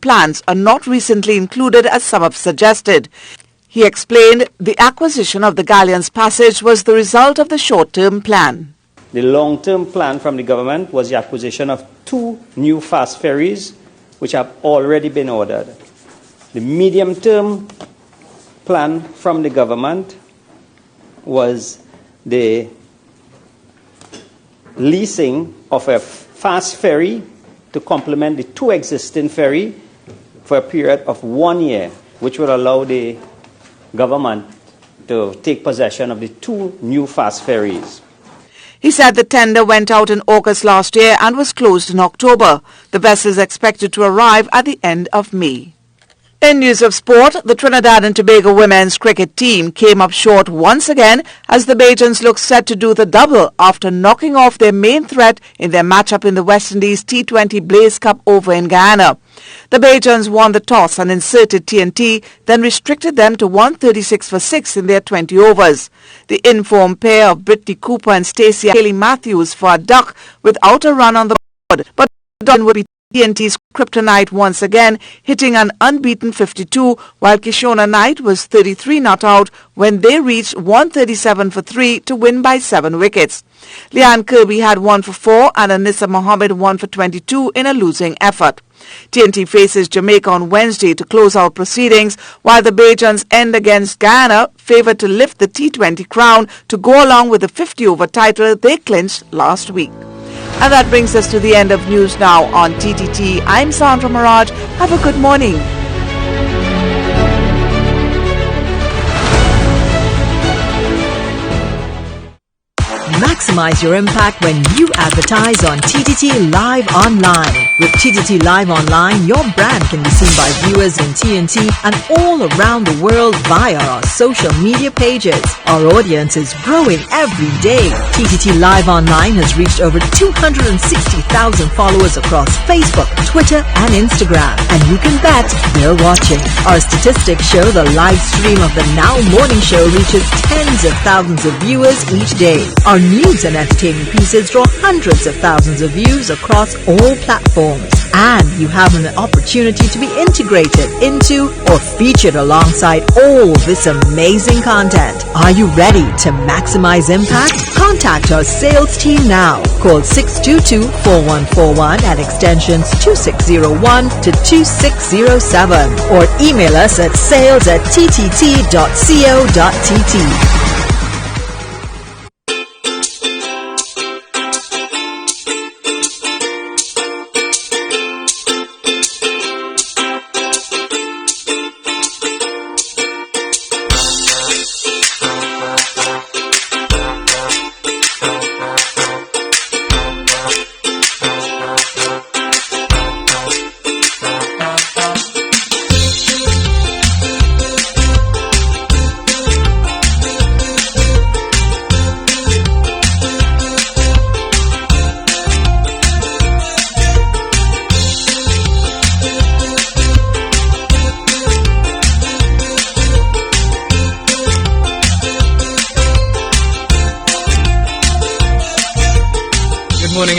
plans are not recently included as some have suggested. He explained the acquisition of the galleon's passage was the result of the short-term plan. The long-term plan from the government was the acquisition of 2 new fast ferries, which have already been ordered. The medium-term plan from the government was the leasing of a fast ferry to complement the 2 existing ferries for a period of 1 year, which would allow the government to take possession of the 2 new fast ferries. He said the tender went out in August last year and was closed in October. The vessel is expected to arrive at the end of May. In news of sport, the Trinidad and Tobago women's cricket team came up short once again as the Bajans look set to do the double after knocking off their main threat in their matchup in the West Indies T20 Blaze Cup over in Guyana. The Bajans won the toss and inserted TNT, then restricted them to 136 for 6 in their 20 overs. The informed pair of Brittany Cooper and Stacey Haley Matthews for a duck without a run on the board, but done would be TNT's kryptonite once again, hitting an unbeaten 52, while Kishona Knight was 33 not out when they reached 137 for 3 to win by 7 wickets. Leanne Kirby had 1 for 4 and Anissa Mohammed 1 for 22 in a losing effort. TNT faces Jamaica on Wednesday to close out proceedings, while the Bajans end against Guyana, favoured to lift the T20 crown to go along with the 50-over title they clinched last week. And that brings us to the end of News Now on TTT. I'm Sandra Maraj. Have a good morning. Maximize your impact when you advertise on TTT Live Online. With TTT Live Online, your brand can be seen by viewers in TNT and all around the world via our social media pages. Our audience is growing every day. TTT Live Online has reached over 260,000 followers across Facebook, Twitter, and Instagram. And you can bet they're watching. Our statistics show the live stream of the Now Morning Show reaches tens of thousands of viewers each day. Our news and entertainment pieces draw hundreds of thousands of views across all platforms. And you have an opportunity to be integrated into or featured alongside all this amazing content. Are you ready to maximize impact? Contact our sales team now. Call 622-4141 at extensions 2601 to 2607 or email us at sales@ttt.co.tt.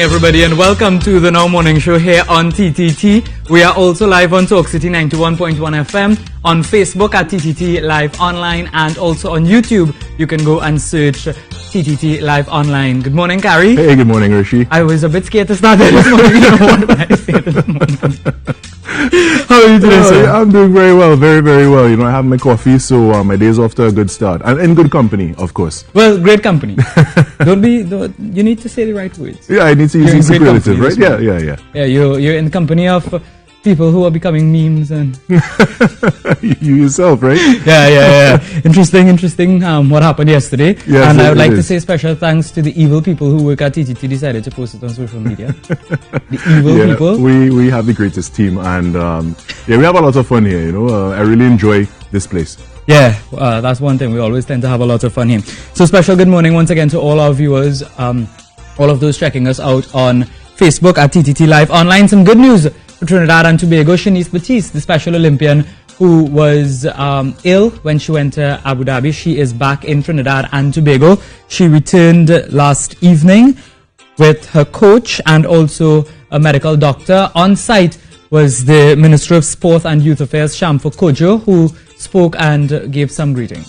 Everybody, and welcome to the Now Morning Show here on TTT. We are also live on Talk City 91.1 FM, on Facebook at TTT Live Online, and also on YouTube. You can go and search TTT Live Online. Good morning, Carrie. Hey, good morning, Rishi. I was a bit scared to start this morning. You know what I said this morning. How are you today, sir? I'm doing very well, very, very well. You know, I have my coffee, so my day's off to a good start. And in good company, of course. Well, great company. You need to say the right words. Yeah, I need to use superlative, right? Yeah. Yeah, you're in the company of people who are becoming memes and... You yourself, right? Yeah. Interesting, what happened yesterday. Yes, and I would like to say special thanks to the evil people who work at TTT decided to post it on social media. The evil people. We have the greatest team, and we have a lot of fun here, you know. I really enjoy this place. Yeah, that's one thing. We always tend to have a lot of fun here. So special good morning once again to all our viewers, all of those checking us out on Facebook at TTT Live Online. Some good news for Trinidad and Tobago. Shanice Batiste, the Special Olympian who was ill when she went to Abu Dhabi. She is back in Trinidad and Tobago. She returned last evening with her coach and also a medical doctor on site was the Minister of Sport and Youth Affairs, Shamfa Kojo, who spoke and gave some greetings.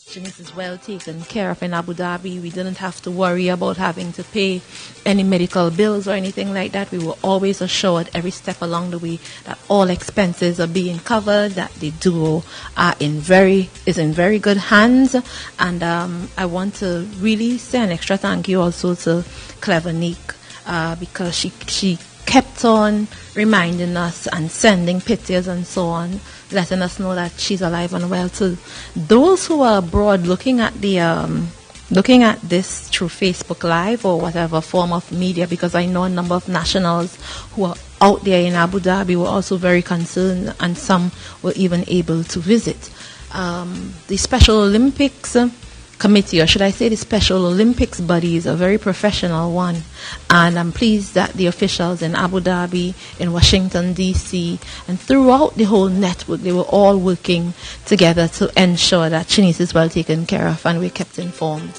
Shanice is well taken care of in Abu Dhabi. We didn't have to worry about having to pay any medical bills or anything like that. We were always assured every step along the way that all expenses are being covered, that the duo is in very good hands. And I want to really say an extra thank you also to Clever Nick, because she kept on reminding us and sending pictures and so on, letting us know that she's alive and well too. Those who are abroad looking at this through Facebook Live or whatever form of media, because I know a number of nationals who are out there in Abu Dhabi were also very concerned, and some were even able to visit. The Special Olympics Committee, or should I say the Special Olympics body, is a very professional one, and I'm pleased that the officials in Abu Dhabi, in Washington DC, and throughout the whole network, they were all working together to ensure that Shanice is well taken care of and we're kept informed.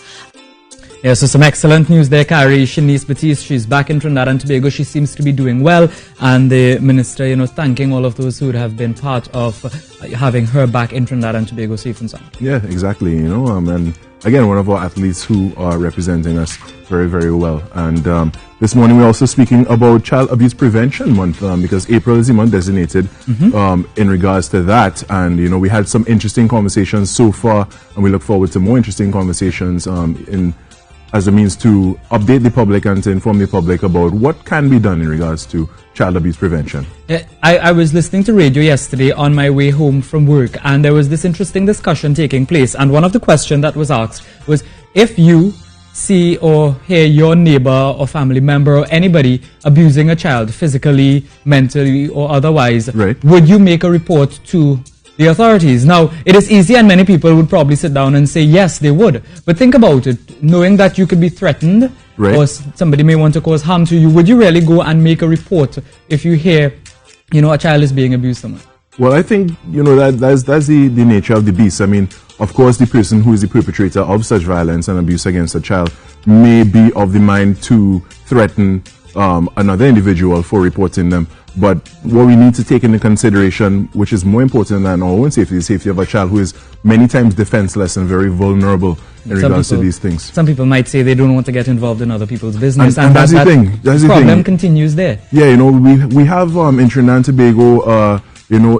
Yeah, so some excellent news there, Carrie. Shanice Batiste, she's back in Trinidad and Tobago. She seems to be doing well, and the minister, thanking all of those who would have been part of having her back in Trinidad and Tobago safe and sound. Yeah, exactly. And again, one of our athletes who are representing us very, very well. And this morning we're also speaking about Child Abuse Prevention Month, because April is the month designated in regards to that. And, we had some interesting conversations so far, and we look forward to more interesting conversations as a means to update the public and to inform the public about what can be done in regards to child abuse prevention. I was listening to radio yesterday on my way home from work, and there was this interesting discussion taking place, and one of the questions that was asked was, if you see or hear your neighbor or family member or anybody abusing a child physically, mentally or otherwise, would you make a report to the authorities? Now, it is easy, and many people would probably sit down and say yes, they would. But think about it, knowing that you could be threatened or somebody may want to cause harm to you, would you really go and make a report if you hear, a child is being abused somewhere? Well, I think, that's the nature of the beast. I mean, of course, the person who is the perpetrator of such violence and abuse against a child may be of the mind to threaten another individual for reporting them. But what we need to take into consideration, which is more important than our own safety, the safety of a child who is many times defenseless and very vulnerable in regards to these things. Some people might say they don't want to get involved in other people's business, and that's the thing. That's the problem continues there. Yeah, we have in Trinidad and Tobago,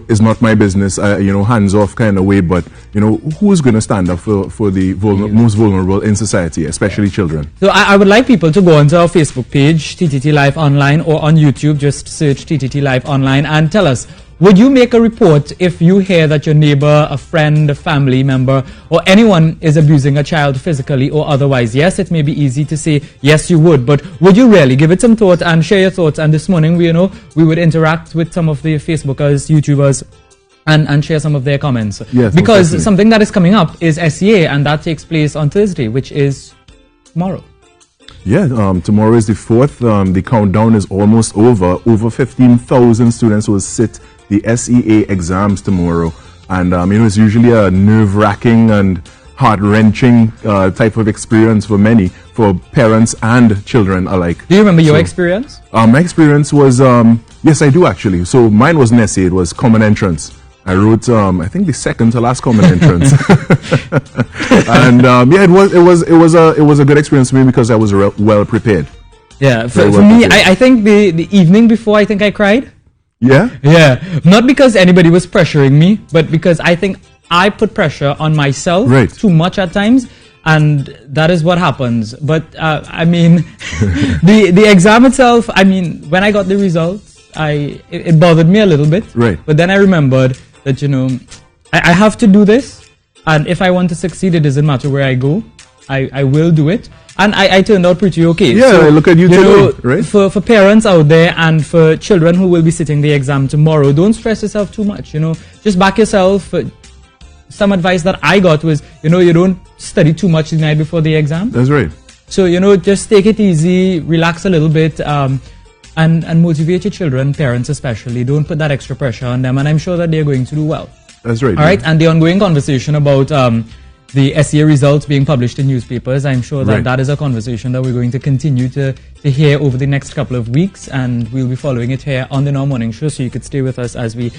is not my business, hands off kind of way, but, who is going to stand up for the most vulnerable in society, especially children? So I would like people to go onto our Facebook page, TTT Live Online, or on YouTube, just search TTT Live Online, and tell us, would you make a report if you hear that your neighbor, a friend, a family member, or anyone is abusing a child physically or otherwise? Yes, it may be easy to say, yes, you would, but would you really? Give it some thought and share your thoughts. And this morning, we would interact with some of the Facebookers, YouTubers, and share some of their comments. Yes, because something that is coming up is SEA, and that takes place on Thursday, which is tomorrow. Yeah, tomorrow is the 4th. The countdown is almost over. Over 15,000 students will sit the SEA exams tomorrow, and it's usually a nerve-wracking and heart-wrenching type of experience for many, for parents and children alike. Do you remember your experience? My experience was, yes, I do actually. So mine was an essay. It was common entrance. I wrote, I think, the second to last common entrance, and it was a good experience for me because I was well prepared. Yeah, for me, I think the evening before, I think I cried. Yeah? Yeah. Not because anybody was pressuring me, but because I think I put pressure on myself too much at times, and that is what happens. But, the exam itself, when I got the results, it bothered me a little bit. But then I remembered that, I have to do this, and if I want to succeed, it doesn't matter where I go. I will do it. And I turned out pretty okay. Yeah, so, look at you today, right? For parents out there and for children who will be sitting the exam tomorrow, don't stress yourself too much, Just back yourself. Some advice that I got was, you don't study too much the night before the exam. That's right. So, just take it easy, relax a little bit, and motivate your children, parents especially. Don't put that extra pressure on them, and I'm sure that they're going to do well. That's right. All right, and the ongoing conversation about the SEA results being published in newspapers. I'm sure that Right. that is a conversation that we're going to continue to hear over the next couple of weeks, and we'll be following it here on the Now Morning Show, so you could stay with us as we,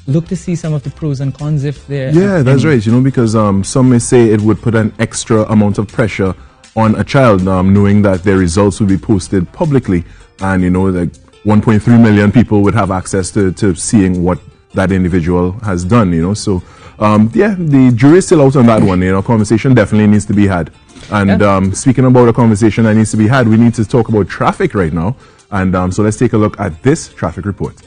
look to see some of the pros and cons if there Yeah, are that's any. right. Because some may say it would put an extra amount of pressure on a child, knowing that their results will be posted publicly, and like 1.3 million people would have access to seeing what that individual has done. So the jury is still out on that one. Conversation definitely needs to be had. And speaking about a conversation that needs to be had, we need to talk about traffic right now. And so let's take a look at this traffic report.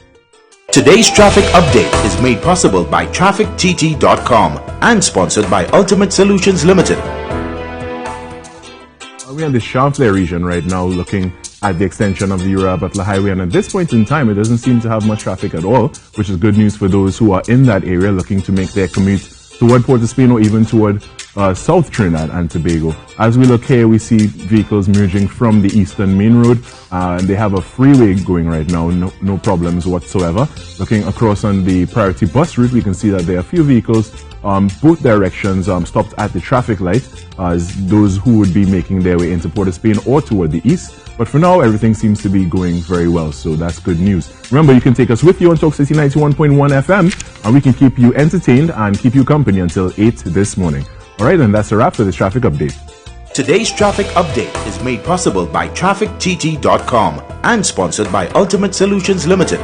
Today's traffic update is made possible by TrafficTT.com and sponsored by Ultimate Solutions Limited. We're in the Champlain region right now, looking at the extension of the Ura Butler Highway, and at this point in time, it doesn't seem to have much traffic at all, which is good news for those who are in that area looking to make their commute toward Port of Spain or even toward South Trinidad and Tobago. As we look here, we see vehicles merging from the Eastern Main Road, and they have a freeway going right now, no problems whatsoever. Looking across on the priority bus route, we can see that there are a few vehicles both directions stopped at the traffic light as those who would be making their way into Port of Spain or toward the east. But for now, everything seems to be going very well, so that's good news. Remember, you can take us with you on Talk City 91.1 FM, and we can keep you entertained and keep you company until 8 this morning. All right, and that's a wrap for this traffic update. Today's traffic update is made possible by TrafficTT.com and sponsored by Ultimate Solutions Limited.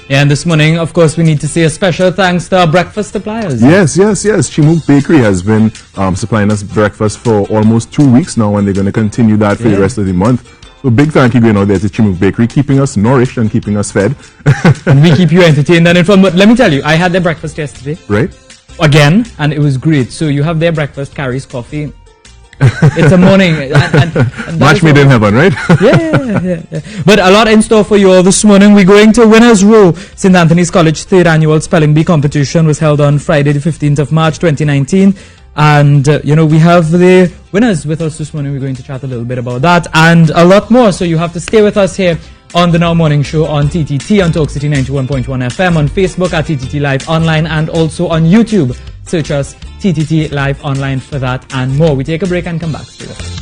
Yeah, and this morning, of course, we need to say a special thanks to our breakfast suppliers. Yes. Chimook Bakery has been supplying us breakfast for almost 2 weeks now, and they're going to continue that for the rest of the month. So big thank you going out there to Chimook Bakery, keeping us nourished and keeping us fed. And we keep you entertained and informed. But let me tell you, I had their breakfast yesterday. Right? Again, and it was great. So you have their breakfast, carries coffee. It's a morning. And Match made in heaven, right? Yeah. But a lot in store for you all this morning. We're going to Winners Row. St. Anthony's College 3rd Annual Spelling Bee Competition was held on Friday the 15th of March 2019. And, we have the winners with us this morning. We're going to chat a little bit about that and a lot more. So you have to stay with us here on the Now Morning Show on TTT, on Talk City 91.1 FM, on Facebook at TTT Live Online, and also on YouTube. Search us TTT Live Online for that and more. We take a break and come back. Stay with us.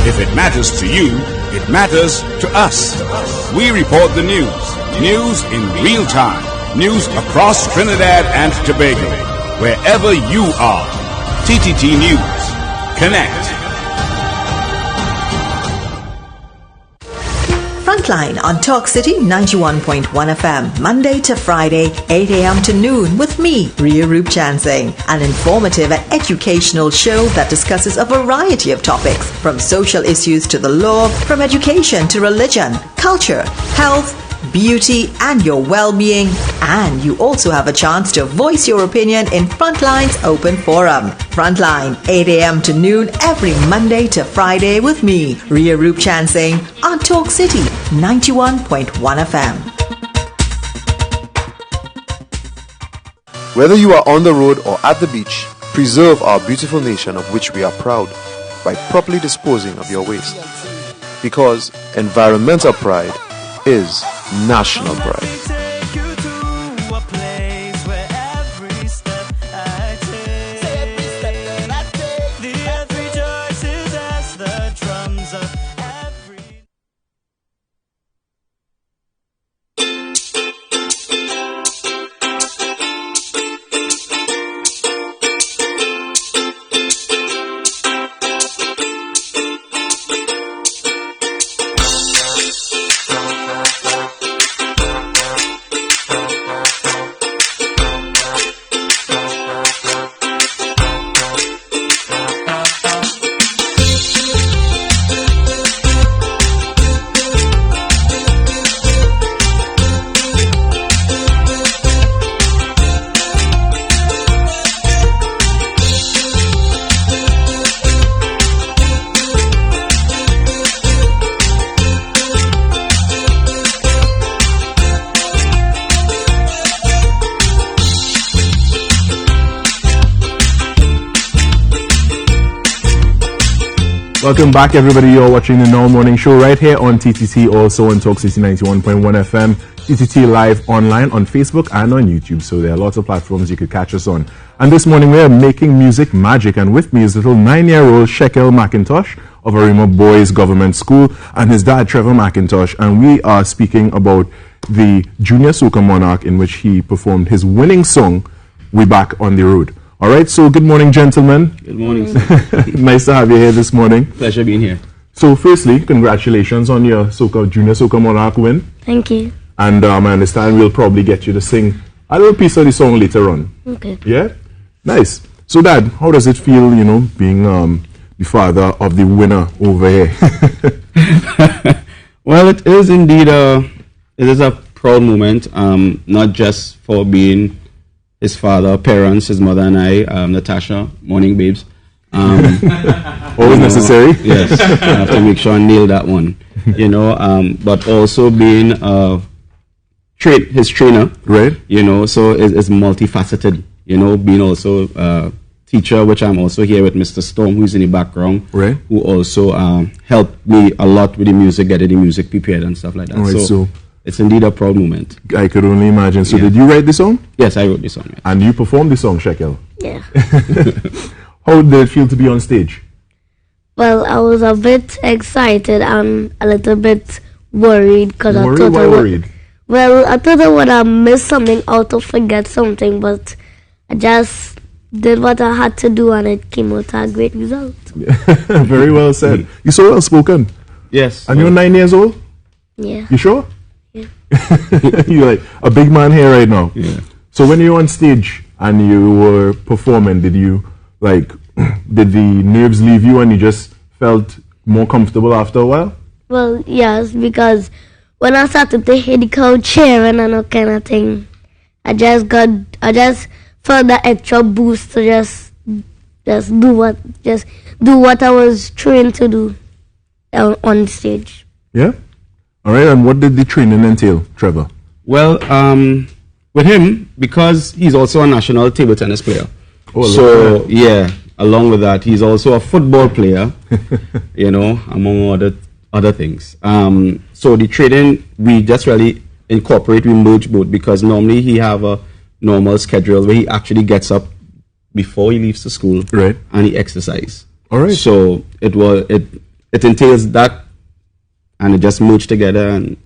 If it matters to you, it matters to us. We report the news. News in real time. News across Trinidad and Tobago. Wherever you are. TTT News. Connect. Frontline on Talk City 91.1 FM, Monday to Friday, 8 a.m. to noon with me, Ria Roop Chansing. An informative and educational show that discusses a variety of topics, from social issues to the law, from education to religion, culture, health, beauty, and your well-being. And you also have a chance to voice your opinion in Frontline's open forum. Frontline, 8 a.m. to noon every Monday to Friday with me, Ria Roop Chansing, on Talk City 91.1 FM. Whether you are on the road or at the beach, preserve our beautiful nation of which we are proud by properly disposing of your waste. Because environmental pride is national pride. Welcome back, everybody. You're watching the Now Morning Show right here on TTT, also on Talk City 91.1 FM, TTT Live online on Facebook and on YouTube. So there are lots of platforms you could catch us on. And this morning we are making music magic. And with me is little 9-year-old Shekel McIntosh of Arima Boys Government School and his dad, Trevor McIntosh. And we are speaking about the Junior Soca Monarch, in which he performed his winning song, We Back on the Road. All right, so good morning, gentlemen. Good morning. Nice to have you here this morning. Pleasure being here. So firstly, congratulations on your Junior Soca Monarch win. Thank you. And I understand we'll probably get you to sing a little piece of the song later on. Okay. Yeah? Nice. So Dad, how does it feel, being the father of the winner over here? Well, it is indeed it is a proud moment, not just for being his father, parents, his mother and I, Natasha, morning babes. Always necessary. Yes, I have to make sure I nail that one. But also being his trainer, right? So it's multifaceted. Being also a teacher, which I'm also here with Mr. Storm, who's in the background, right? Who also helped me a lot with the music, getting the music prepared and stuff like that. All right, so it's indeed a proud moment. I could only imagine. So did you write the song? Yes, I wrote the song. Yeah. And you performed the song, Shekel? Yeah. How did it feel to be on stage? Well, I was a bit excited and a little bit worried because I thought I thought I would have missed something out or forget something, but I just did what I had to do and it came out a great result. Very well said. You're so well spoken. Yes. And you're 9 years old? Yeah. You sure? Yeah. You're like a big man here right now. Yeah. So when you were on stage and you were performing, did the nerves leave you and you just felt more comfortable after a while? Well, yes, because when I started to hear the crowd cheering and that kind of thing, I just felt that extra boost to just do what I was trained to do on stage. Yeah. All right. And what did the training entail, Trevor? Well, with him, because he's also a national table tennis player. Oh, so yeah, along with that, he's also a football player. Among other things. So the training, we just really we merge both, because normally he have a normal schedule where he actually gets up before he leaves the school, right, and he exercise. All right. So it entails that, and it just merged together and.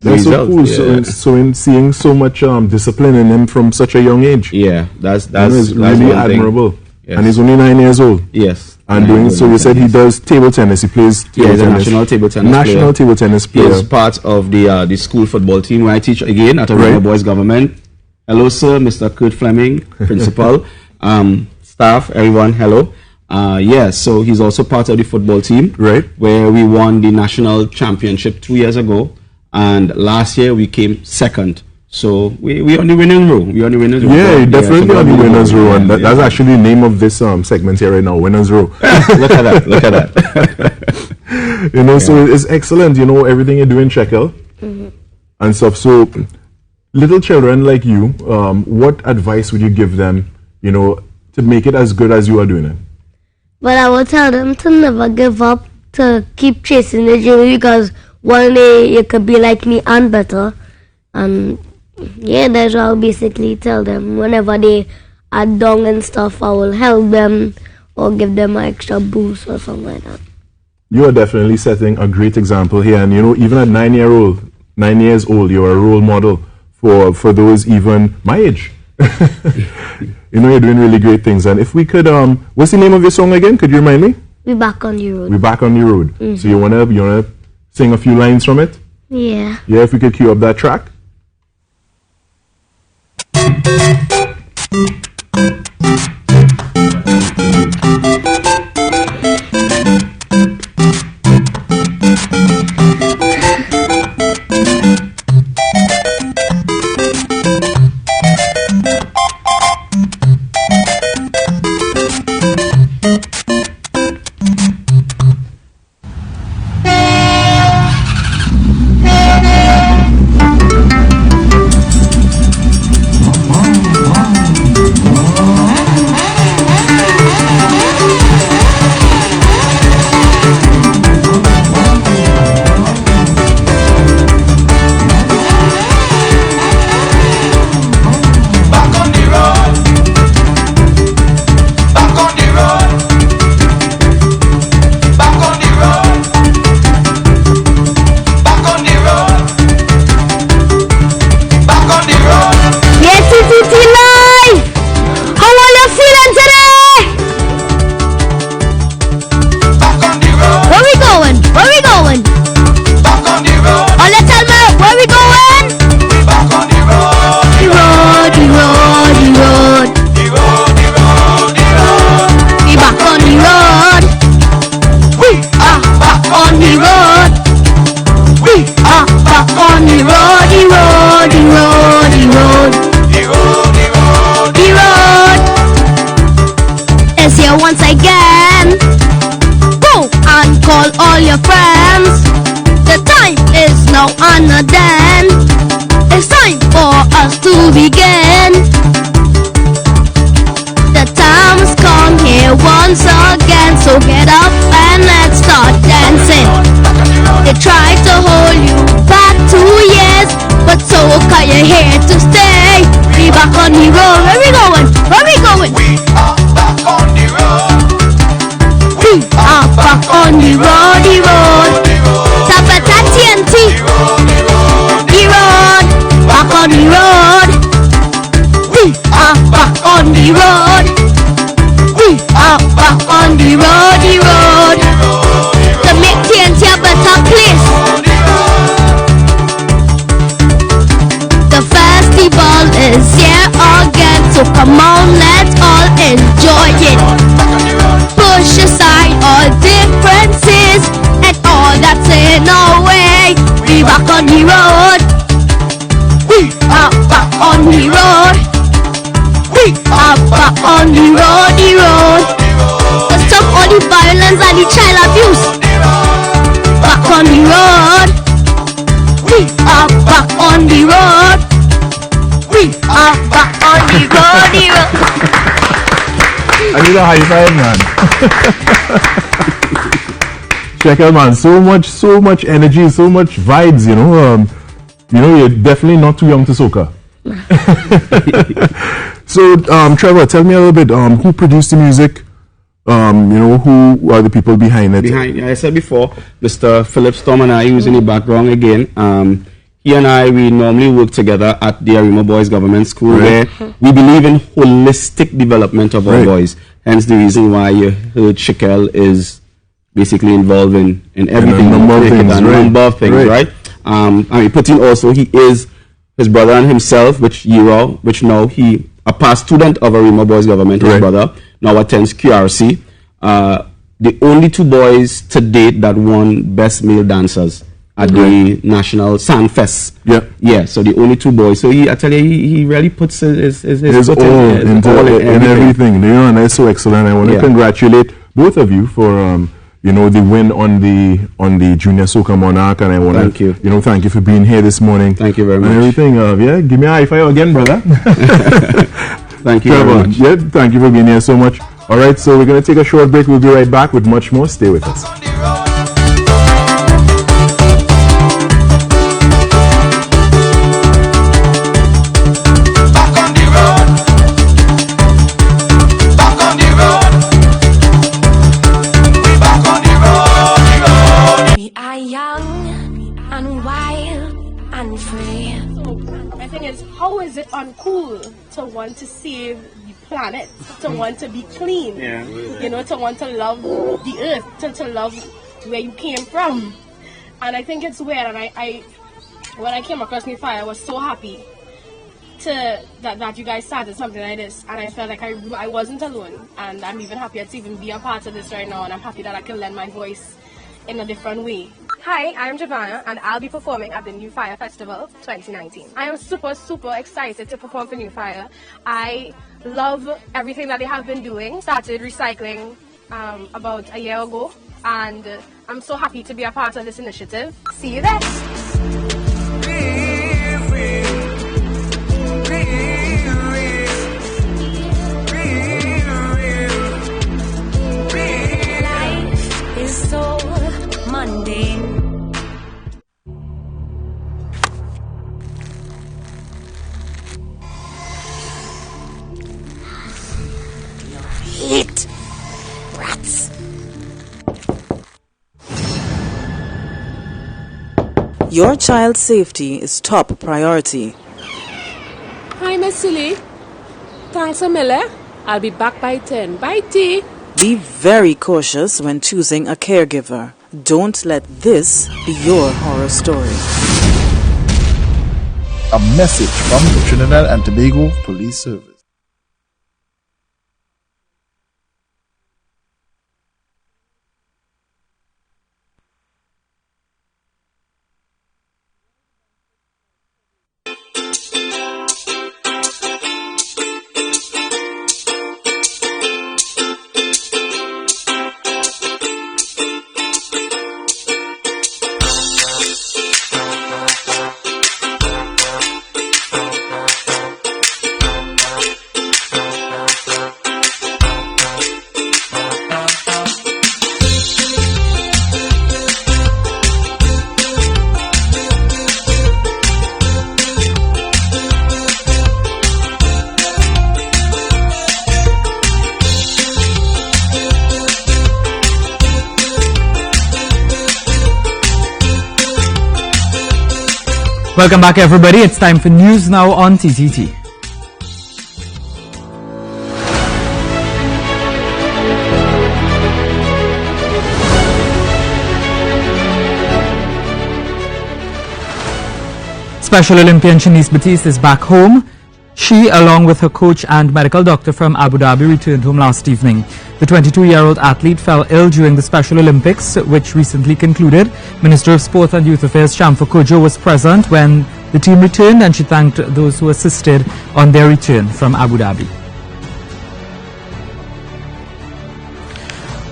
That's so cool. Yeah. So in seeing so much discipline in him from such a young age, yeah, that's really admirable. Yes. And he's only 9 years old. Yes. And doing so, you said he does table tennis. He plays table he's tennis. A national table tennis national table tennis player. He is part of the school football team where I teach again at Arima Boys Government. Hello, sir, Mr. Kurt Fleming, principal, staff, everyone. Hello. So he's also part of the football team, right? Where we won the national championship 2 years ago. And last year we came second. So we're on the winning row. We're on the winners row. Yeah, definitely on the winners row. And that's actually the name of this segment here right now, winners row. Look at that. So it's excellent, everything you're doing, Shekel, and stuff. So little children like you, what advice would you give them, to make it as good as you are doing it? Well, I would tell them to never give up, to keep chasing the dream, because one day you could be like me and better. And that's what I'll basically tell them. Whenever they are down and stuff, I will help them or give them an extra boost or something like that. You are definitely setting a great example here. And even at 9 years old, you're a role model for those even my age. You're doing really great things. And if we could, what's the name of your song again? Could you remind me? We Back on the Road. We Back on the Road. Mm-hmm. So you wanna sing a few lines from it? Yeah. Yeah, if we could cue up that track. all your friends. The time is now and then. It's time for us to begin. The time's come here once again, so get up and let's start dancing. They tried to hold you back 2 years, but soca, you're here to stay. We back on the road. Where we going? Where we going? We are back on the road. We are back on the road, the road. Tapeta TNT. The road. Back on the road. We are back on the road. We are back on the road, the road. To make TNT a better place. The festival is here again, so come on, let's all enjoy it. Push aside all differences and all that's in our way. We back on the road. We are back on the road. We are back on the road, the road. To stop all the violence and the child abuse. Back on the road. We are back on the road. We are back on the road, the road. I need a high five, man. Check out, man. So much energy, so much vibes. You're definitely not too young to soca. So, Trevor, tell me a little bit. Who produced the music? Who are the people behind it? I said before, Mr. Philip Storm and I, who's in the background again. He and I, we normally work together at the Arima Boys Government School, where we believe in holistic development of our boys. Hence the reason why you heard Shakel is basically involved in everything. A number of things, right? And putting also, he is his brother and himself, which now he, a past student of Arima Boys Government, his brother, now attends QRC. The only 2 boys to date that won Best Male Dancers at the National Sandfest. Yeah, so the only 2 boys. So he really puts his all into everything. And that's so excellent. I want to congratulate both of you for the win on the Junior Soca Monarch, and I want to thank you for being here this morning. Thank you very much. And everything. Give me a high five again, brother. Thank you very much. Yeah, thank you for being here so much. All right, so we're going to take a short break. We'll be right back with much more. Stay with us. How is it uncool to want to save the planet, to want to be clean, to want to love the earth, to love where you came from? And I think it's weird, and I when I came across New Fire, I was so happy that you guys started something like this, and I felt like I wasn't alone, and I'm even happier to even be a part of this right now, and I'm happy that I can lend my voice in a different way. Hi, I'm Giovanna, and I'll be performing at the New Fire Festival 2019. I am super excited to perform for New Fire. I love everything that they have been doing. Started recycling about a year ago, and I'm so happy to be a part of this initiative. See you there. Life is so mundane. Hate rats. Your child's safety is top priority. Hi, Miss Silly. Thanks a mille. I'll be back by 10. Bye, T. Be very cautious when choosing a caregiver. Don't let this be your horror story. A message from the Trinidad and Tobago Police Service. Welcome back, everybody. It's time for news now on TTT. Special Olympian Shanice Batiste is back home. She, along with her coach and medical doctor from Abu Dhabi, returned home last evening. The 22-year-old athlete fell ill during the Special Olympics, which recently concluded. Minister of Sport and Youth Affairs Shamfa Kojo was present when the team returned, and she thanked those who assisted on their return from Abu Dhabi.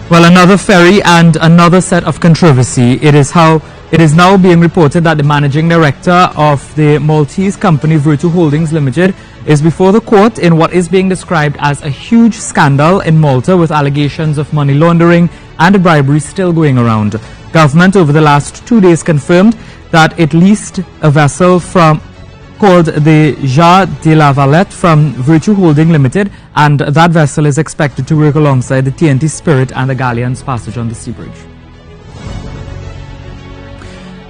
Well, another ferry and another set of controversy. It is now being reported that the managing director of the Maltese company Virtu Holdings Limited is before the court in what is being described as a huge scandal in Malta, with allegations of money laundering and bribery still going around. Government over the last 2 days confirmed that it leased a vessel called the Ja de la Valette from Virtu Holding Limited, and that vessel is expected to work alongside the TNT Spirit and the Galleon's passage on the sea bridge.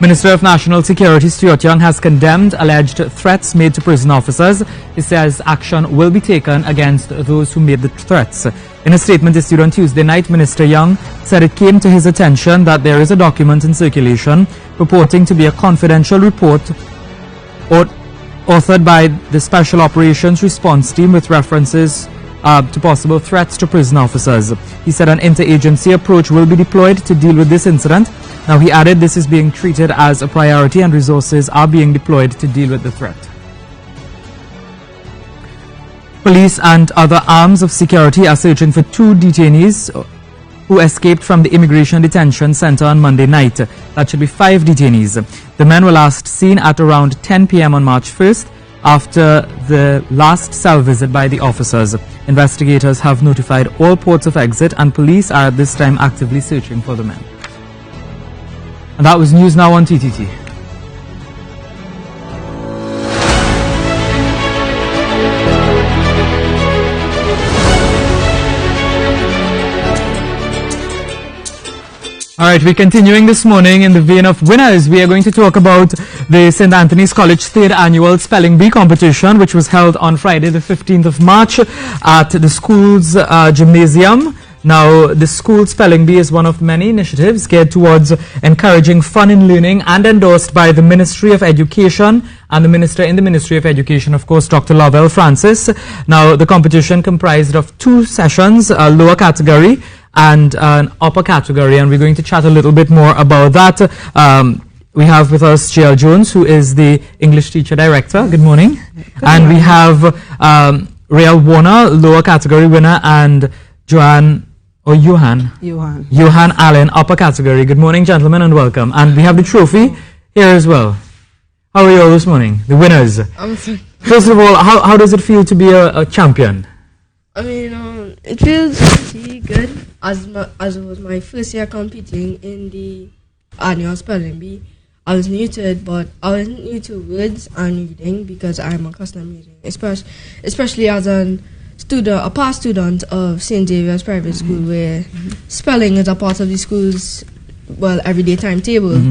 Minister of National Security Stuart Young has condemned alleged threats made to prison officers. He says action will be taken against those who made the threats. In a statement issued on Tuesday night, Minister Young said it came to his attention that there is a document in circulation purporting to be a confidential report authored by the Special Operations Response Team with references to possible threats to prison officers. He said an interagency approach will be deployed to deal with this incident. Now, he added this is being treated as a priority and resources are being deployed to deal with the threat. Police and other arms of security are searching for 2 detainees who escaped from the Immigration Detention Center on Monday night. That should be 5 detainees. The men were last seen at around 10 p.m. on March 1st after the last cell visit by the officers. Investigators have notified all ports of exit, and police are at this time actively searching for the men. And that was news now on TTT. Alright, we're continuing this morning in the vein of winners. We are going to talk about the St. Anthony's College 3rd Annual Spelling Bee competition, which was held on Friday the 15th of March at the school's gymnasium. Now, the school spelling bee is one of many initiatives geared towards encouraging fun in learning and endorsed by the Ministry of Education and the Minister in the Ministry of Education, of course, Dr. Lovell Francis. Now, the competition comprised of 2 sessions, a lower category and an upper category, and we're going to chat a little bit more about that. We have with us JL Jones, who is the English Teacher Director. Good morning. And we have Real Warner, lower category winner, and Johan Allen, upper category. Good morning, gentlemen, and welcome. And we have the trophy here as well. How are you all this morning? The winners. First of all, how does it feel to be a champion? I mean, it feels pretty good, as it was my first year competing in the annual spelling bee. I was new to it, but I wasn't new to words and reading because I'm accustomed reading, especially as a past student of St. Xavier's Private School, where spelling is a part of the school's everyday timetable.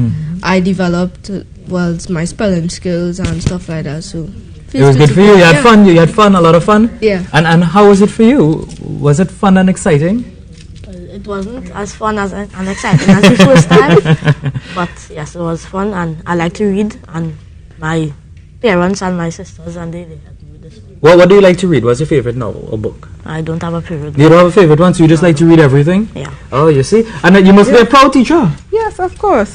I developed my spelling skills and stuff like that. So it was good for you. You had fun. You had fun. A lot of fun. Yeah. And how was it for you? Was it fun and exciting? It wasn't as fun and exciting as the first time, but yes, it was fun, and I like to read, and my parents and my sisters and they helped me with this. What do you like to read? What's your favorite novel or book? I don't have a favorite. You don't have a favorite one, so you just like to read everything? Yeah. Oh, you see? And you must be a proud teacher. Yes, of course.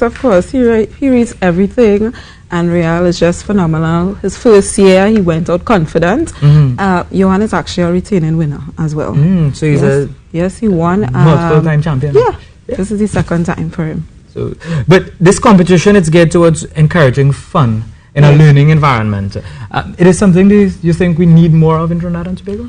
He reads everything, and Real is just phenomenal. His first year, he went out confident. Johan is actually a returning winner as well. So he's Yes, he won. Multiple-time champion. Yeah, this is the second time for him. So, but this competition, it's geared towards encouraging fun in a learning environment. It is something you think we need more of in Trinidad and Tobago?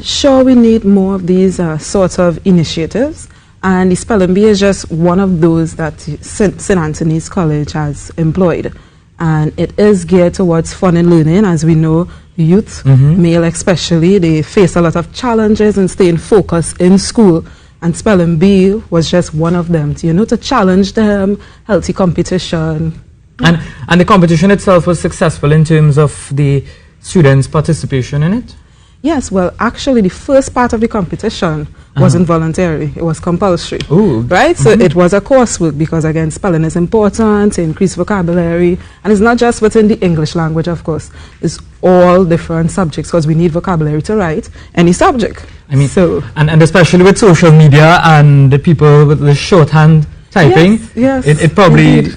Sure, we need more of these sorts of initiatives. And the spelling bee is just one of those that St. Anthony's College has employed. And it is geared towards fun and learning. As we know, youth, male especially, they face a lot of challenges in staying focused in school. And spelling bee was just one of them, to challenge them, healthy competition. And the competition itself was successful in terms of the students' participation in it? Yes, well, actually, the first part of the competition wasn't voluntary. It was compulsory. Ooh. Right? So it was a coursework because, again, spelling is important to increase vocabulary. And it's not just within the English language, of course. It's all different subjects because we need vocabulary to write any subject. I mean, and especially with social media and the people with the shorthand typing, yes, it probably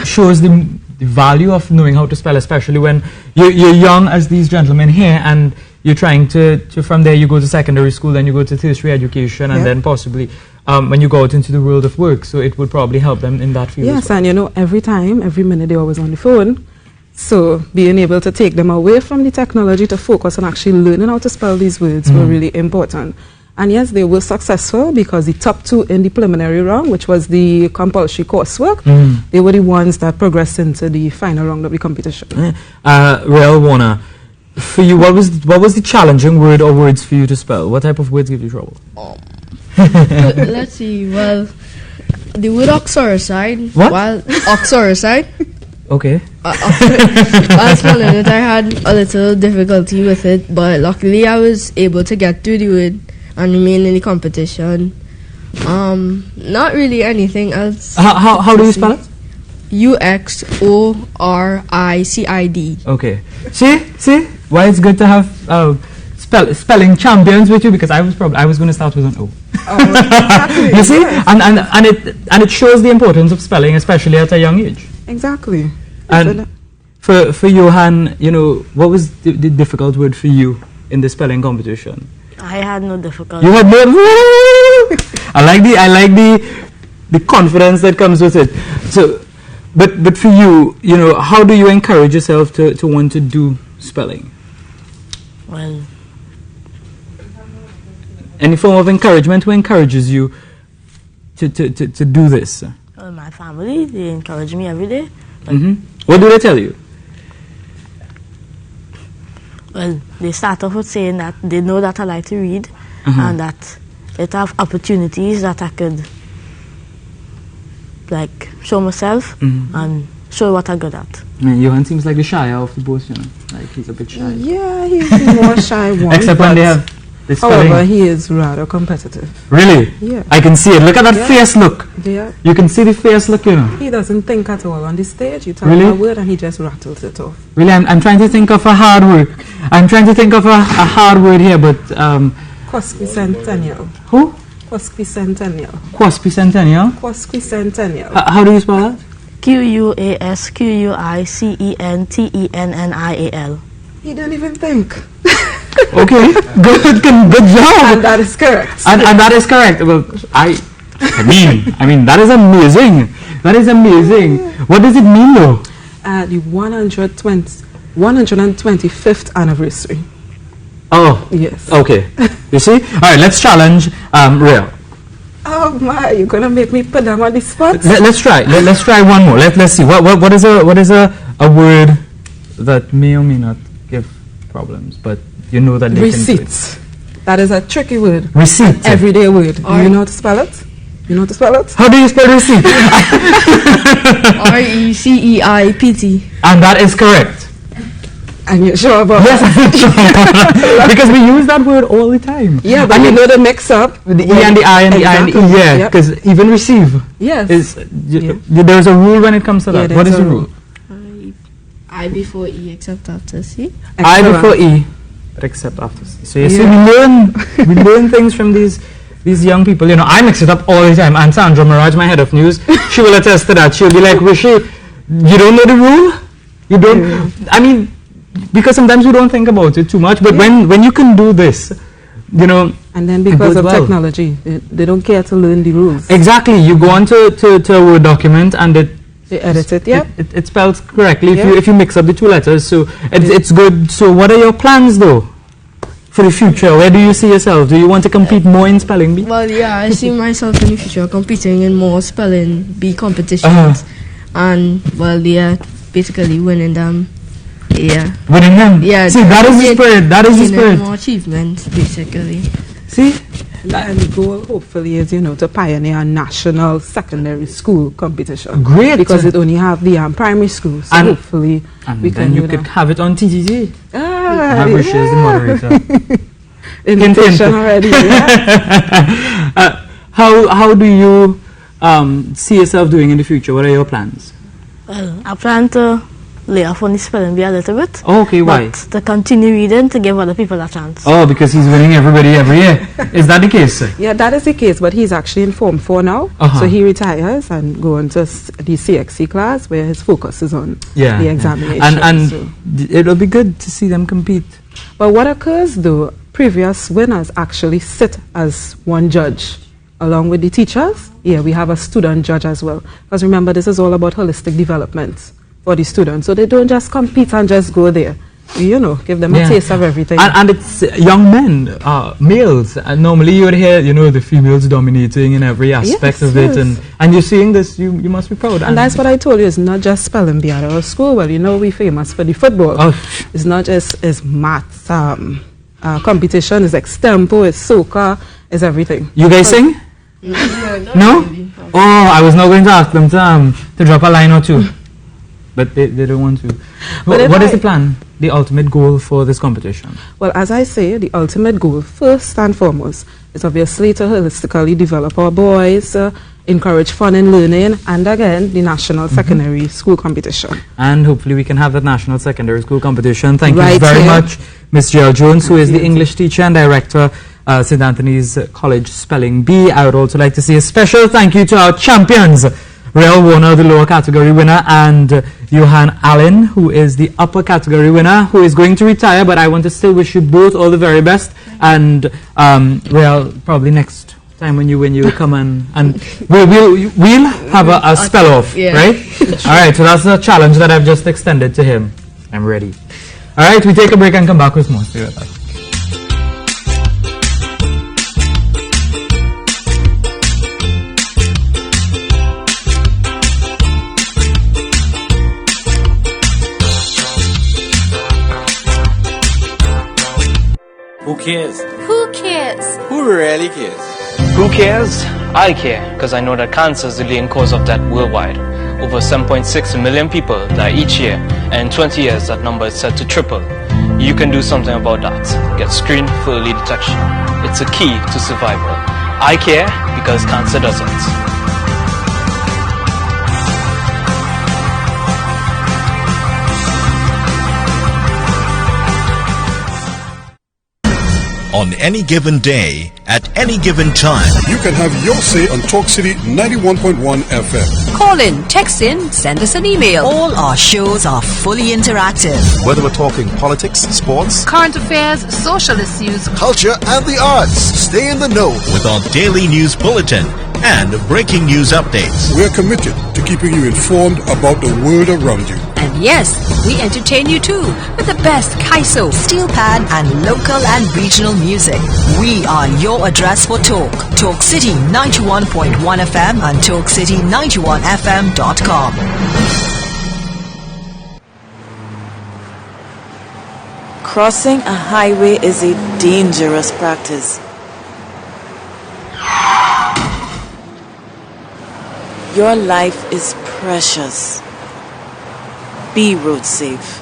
shows the value of knowing how to spell, especially when you're young as these gentlemen here, and you're trying to from there you go to secondary school, then you go to tertiary education, and then possibly when you go out into the world of work. So it would probably help them in that field. Yes, and you know, every minute they're always on the phone. So being able to take them away from the technology to focus on actually learning how to spell these words were really important. And yes, they were successful because the top 2 in the preliminary round, which was the compulsory coursework, they were the ones that progressed into the final round of the competition. Rael Warner, for you, what was the challenging word or words for you to spell? What type of words give you trouble? Let's see. Well, the word oxoricide. What? While oxoricide. Okay. While spelling it, I had a little difficulty with it, but luckily I was able to get through the word and remain in the competition. Not really anything else. How do you spell it? UXORICID. Okay. See? Why it's good to have spelling champions with you, because I was going to start with an O. Exactly. You see, and it shows the importance of spelling, especially at a young age. Exactly. And for Johan, you know, what was the difficult word for you in the spelling competition? I had no difficulty. You had no. I like the confidence that comes with it. So, but for you, you know, how do you encourage yourself to want to do spelling? Well, any form of encouragement, who encourages you to do this? Well, my family, they encourage me every day. What do they tell you? Well, they start off with saying that they know that I like to read and that it have opportunities that I could like show myself and show what I'm good at. I mean, Johan seems like the shyer of the both, you know. Like he's a bit shy. Yeah, he's the more shy one. Except when they have the spelling. However, he is rather competitive. Really? Yeah. I can see it. Look at that fierce look. Yeah. You can see the fierce look, you know. He doesn't think at all on the stage. You tell him a word and he just rattles it off. Really, I'm trying to think of a hard word. I'm trying to think of a hard word here, but Quasquicentennial. Who? Quasquicentennial. Quasquicentennial? Quasquicentennial. How do you spell that? QUASQUICENTENNIAL. He didn't even think. Okay, good job. And that is correct. And that is correct. Well, I mean, that is amazing. That is amazing. What does it mean, though? The 125th anniversary. Oh. Yes. Okay. You see? All right, let's challenge Rael. Oh my, you're gonna make me put them on the spot? Let's try. Let's try one more. Let's see. What is a word that may or may not give problems, but you know that they Receipts. That is a tricky word. Receipt. An everyday word. Do you know how to spell it? You know how to spell it? How do you spell receipt? RECEIPT. And that is correct. And you're sure about that? Because we use that word all the time. Yeah, but you know the mix-up. The E and the I and the I and the E, yeah. Because even receive. Yes. There's a rule when it comes to that. What is the rule? I before E except after C. I before E, but except after C. So you see, we learn things from these young people. You know, I mix it up all the time. And Sandra Mirage, my head of news, she will attest to that. She'll be like, Rishi, you don't know the rule? You don't? I mean, because sometimes we don't think about it too much, but when you can do this, you know. And then because of technology, they don't care to learn the rules. Exactly. You go on to a Word document and they edit it, it spells correctly if you mix up the two letters. So it's good. So what are your plans though for the future? Where do you see yourself? Do you want to compete more in spelling bee? Well, yeah, I see myself in the future competing in more spelling bee competitions, and well, yeah, basically winning them. Yeah. Winning them? Yeah. See, that is the spirit. That is the spirit. More achievements, basically. See? And the goal, hopefully, is, to pioneer a national secondary school competition. Great. Because it only have the primary schools. So hopefully we can you could have it on TTT. Ah, Wishes the moderator. Invitation already. Yeah. How do you see yourself doing in the future? What are your plans? Well, I plan to lay off on the spelling bee a little bit. Oh, okay, why? But to continue reading to give other people a chance. Oh, because he's winning everybody every year. Is that the case? Yeah, that is the case, but he's actually in Form 4 now. So he retires and go into the CXC class where his focus is on the examination. And it'll be good to see them compete. But what occurs though, previous winners actually sit as one judge along with the teachers. Yeah, we have a student judge as well. Because remember, this is all about holistic development for the students. So they don't just compete and just go there. Give them a taste of everything. And it's young men, males. Normally you would hear, the females dominating in every aspect of it. And you're seeing this, you must be proud. And that's what I told you, it's not just spelling bee at our school. Well, we're famous for the football. It's not just it's maths, competition, it's extempo, it's soca, it's everything. You guys sing? No? Oh, I was not going to ask them to drop a line or two. But they don't want to. What is the plan, the ultimate goal for this competition? Well, as I say, the ultimate goal, first and foremost, is obviously to holistically develop our boys, encourage fun and learning, and again, the national secondary school competition. And hopefully we can have that national secondary school competition. Thank you very much, Ms. Jill Jones, who is the English teacher and director, St. Anthony's College Spelling Bee. I would also like to say a special thank you to our champions, Rael Warner, the lower category winner, and Johan Allen, who is the upper category winner, who is going to retire, but I want to still wish you both all the very best. And Rael, probably next time when you win, you will come and we'll have a spell off, right? All right, so that's a challenge that I've just extended to him. I'm ready. All right, we take a break and come back with more. See you right back. Who cares? Who cares? Who really cares? Who cares? I care, because I know that cancer is the leading cause of death worldwide. Over 7.6 million people die each year, and in 20 years that number is set to triple. You can do something about that. Get screened for early detection. It's a key to survival. I care because cancer doesn't. On any given day, at any given time, you can have your say on Talk City 91.1 FM. Call in, text in, send us an email. All our shows are fully interactive. Whether we're talking politics, sports, current affairs, social issues, culture, and the arts, stay in the know with our daily news bulletin and breaking news updates. We're committed to keeping you informed about the world around you. And yes, we entertain you too with the best Kaiso, steel pan, and local and regional music. We are your address for talk. Talk City 91.1 FM and TalkCity91FM.com. Crossing a highway is a dangerous practice. Your life is precious. Be road safe.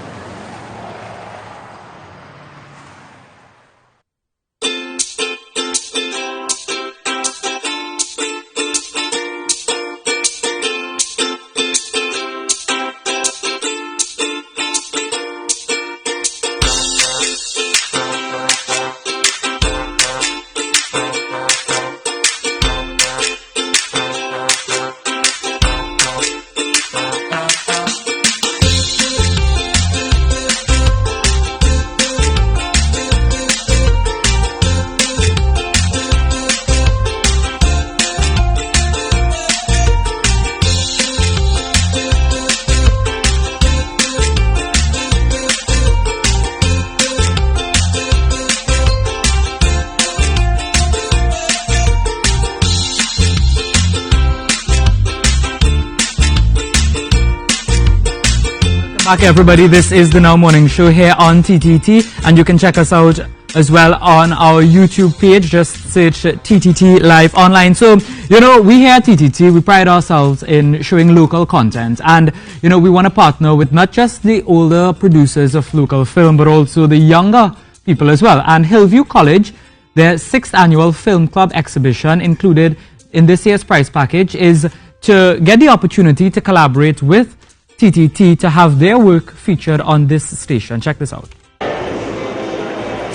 Back everybody, this is the Now Morning Show here on TTT, and you can check us out as well on our YouTube page. Just search TTT Live Online. So, you know, we here at TTT, we pride ourselves in showing local content. And, you know, we want to partner with not just the older producers of local film, but also the younger people as well. And Hillview College, their 6th annual film club exhibition included in this year's prize package is to get the opportunity to collaborate with TTT to have their work featured on this station. Check this out.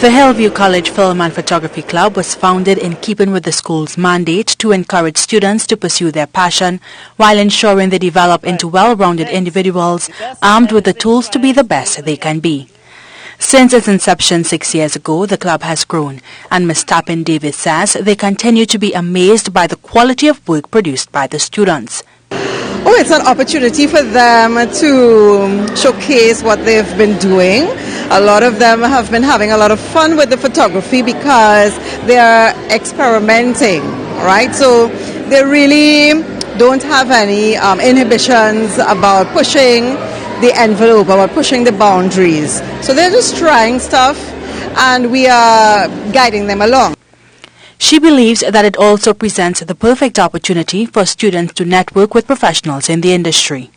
The Hillview College Film and Photography Club was founded in keeping with the school's mandate to encourage students to pursue their passion while ensuring they develop into well-rounded individuals armed with the tools to be the best they can be. Since its inception 6 years ago, the club has grown, and Ms. Tapin Davis says they continue to be amazed by the quality of work produced by the students. Oh, it's an opportunity for them to showcase what they've been doing. A lot of them have been having a lot of fun with the photography because they are experimenting, right? So they really don't have any inhibitions about pushing the envelope, about pushing the boundaries. So they're just trying stuff and we are guiding them along. She believes that it also presents the perfect opportunity for students to network with professionals in the industry.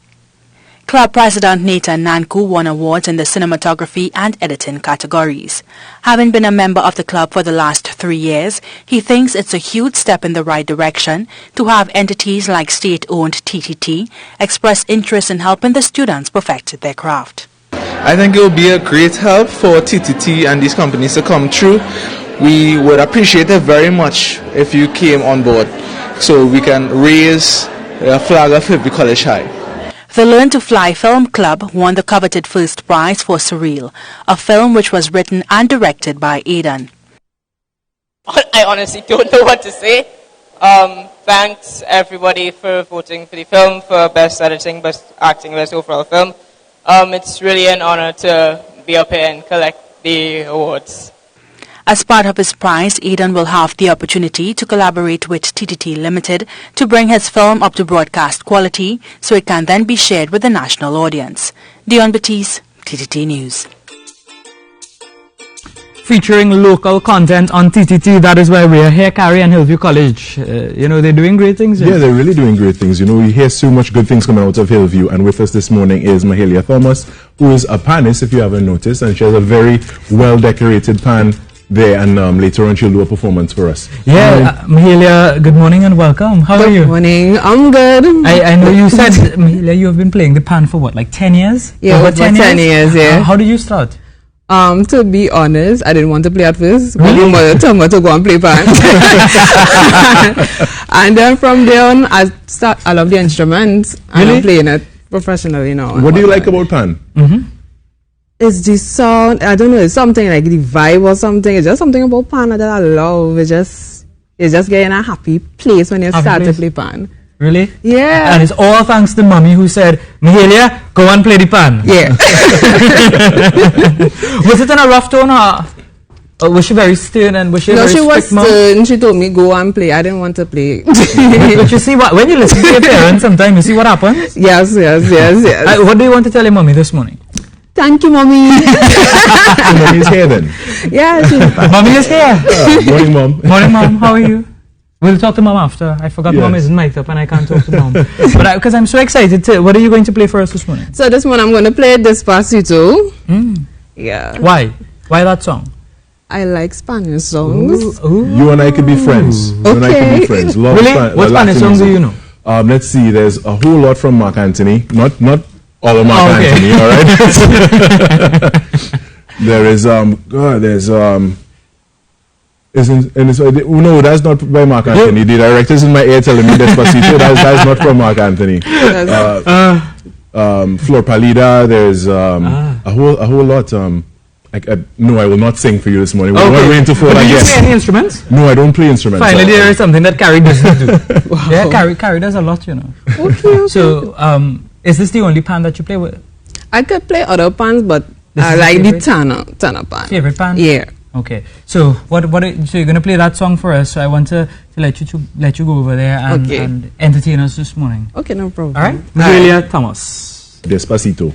Club President Nathan Nanku won awards in the cinematography and editing categories. Having been a member of the club for the last 3 years, he thinks it's a huge step in the right direction to have entities like state-owned TTT express interest in helping the students perfect their craft. I think it will be a great help for TTT and these companies to come through. We would appreciate it very much if you came on board so we can raise a flag of Hillview College high. The Learn to Fly Film Club won the coveted first prize for Surreal, a film which was written and directed by Aidan. I honestly don't know what to say. Thanks everybody for voting for the film, for best editing, best acting, best overall film. It's really an honor to be up here and collect the awards. As part of his prize, Aidan will have the opportunity to collaborate with TTT Limited to bring his film up to broadcast quality so it can then be shared with the national audience. Dion Batiste, TTT News. Featuring local content on TTT, that is why we are here, Carrie and Hillview College. You know, they're doing great things. Yeah, they're really doing great things. You know, we hear so much good things coming out of Hillview, and with us this morning is Mahalia Thomas, who is a panist, if you haven't noticed, and she has a very well-decorated pan there, and later on she'll do a performance for us. Yeah, Mahalia, good morning and welcome. How are you? Good morning, I'm good. I know you said, Mahalia, you have been playing the pan for what, like 10 years? Yeah, over 10 years, yeah. How did you start? To be honest, I didn't want to play at first. Really? My mother told me to go and play pan. And then from there on, I love the instruments, and I'm playing it professionally now. What do you like about pan? It's the sound. I don't know. It's something like the vibe or something. It's just something about pan that I love. It's just getting a happy place when you start to play pan. Really? Yeah. And it's all thanks to Mommy who said, Mahalia, go and play the pan. Yeah. Was it in a rough tone or was she very stern and was she No, very she was strict stern. She told me go and play. I didn't want to play. But you see what, when you listen to your parents sometimes you see what happens? Yes. What do you want to tell your mommy this morning? Thank you, Mommy. Mommy is here then? Yeah. Mommy is here. Morning, Mom. Morning, Mom. How are you? We'll talk to Mom after. I forgot Mom isn't mic'd up and I can't talk to Mom. But because I'm so excited what are you going to play for us this morning? So this morning I'm going to play Despacito. Yeah. Why? Why that song? I like Spanish songs. Ooh. You and I could be friends. You and I could be friends. Really? What Spanish songs do you know? Let's see. There's a whole lot from Mark Anthony. Not all of Mark Anthony, all right? No, that's not by Mark Anthony. The director's in my ear telling me Despacito. That's not from Mark Anthony. Flor Pálida. There's a whole lot. No, I will not sing for you this morning. We're not going to fall, Do you play any instruments? No, I don't play instruments. Finally, there is something that Carrie doesn't do. Wow. Yeah, Carrie does a lot, you know. Okay. So, is this the only pan that you play with? I could play other pans, but I like the Tana pan. Favorite pan? Yeah. Okay. So so you're gonna play that song for us. So I want to let you go over there and entertain us this morning. Okay, no problem. All right. Mahalia Thomas. Despacito.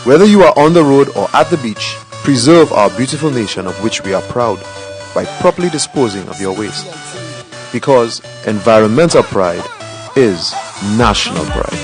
Whether you are on the road or at the beach, preserve our beautiful nation of which we are proud by properly disposing of your waste. Because environmental pride is national pride.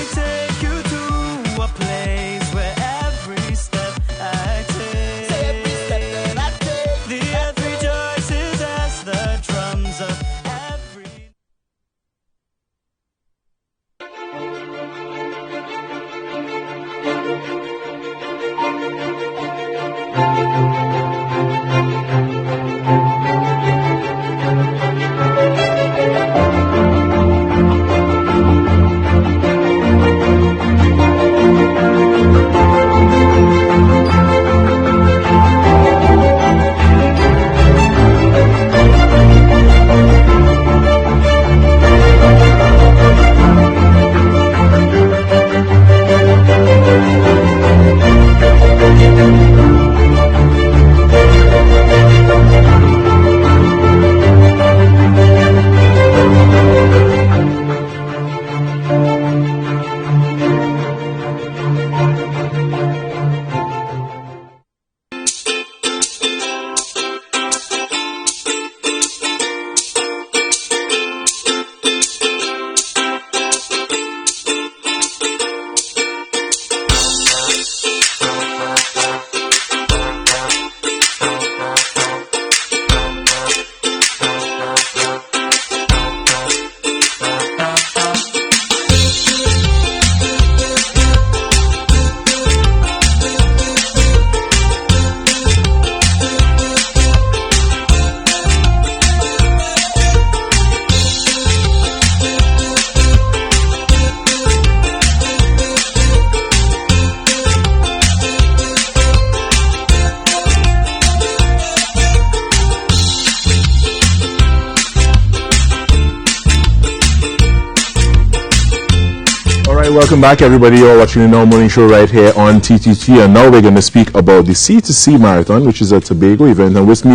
Welcome back, everybody. You're watching the Now Morning Show right here on TTT, and now we're going to speak about the C2C Marathon, which is a Tobago event. And with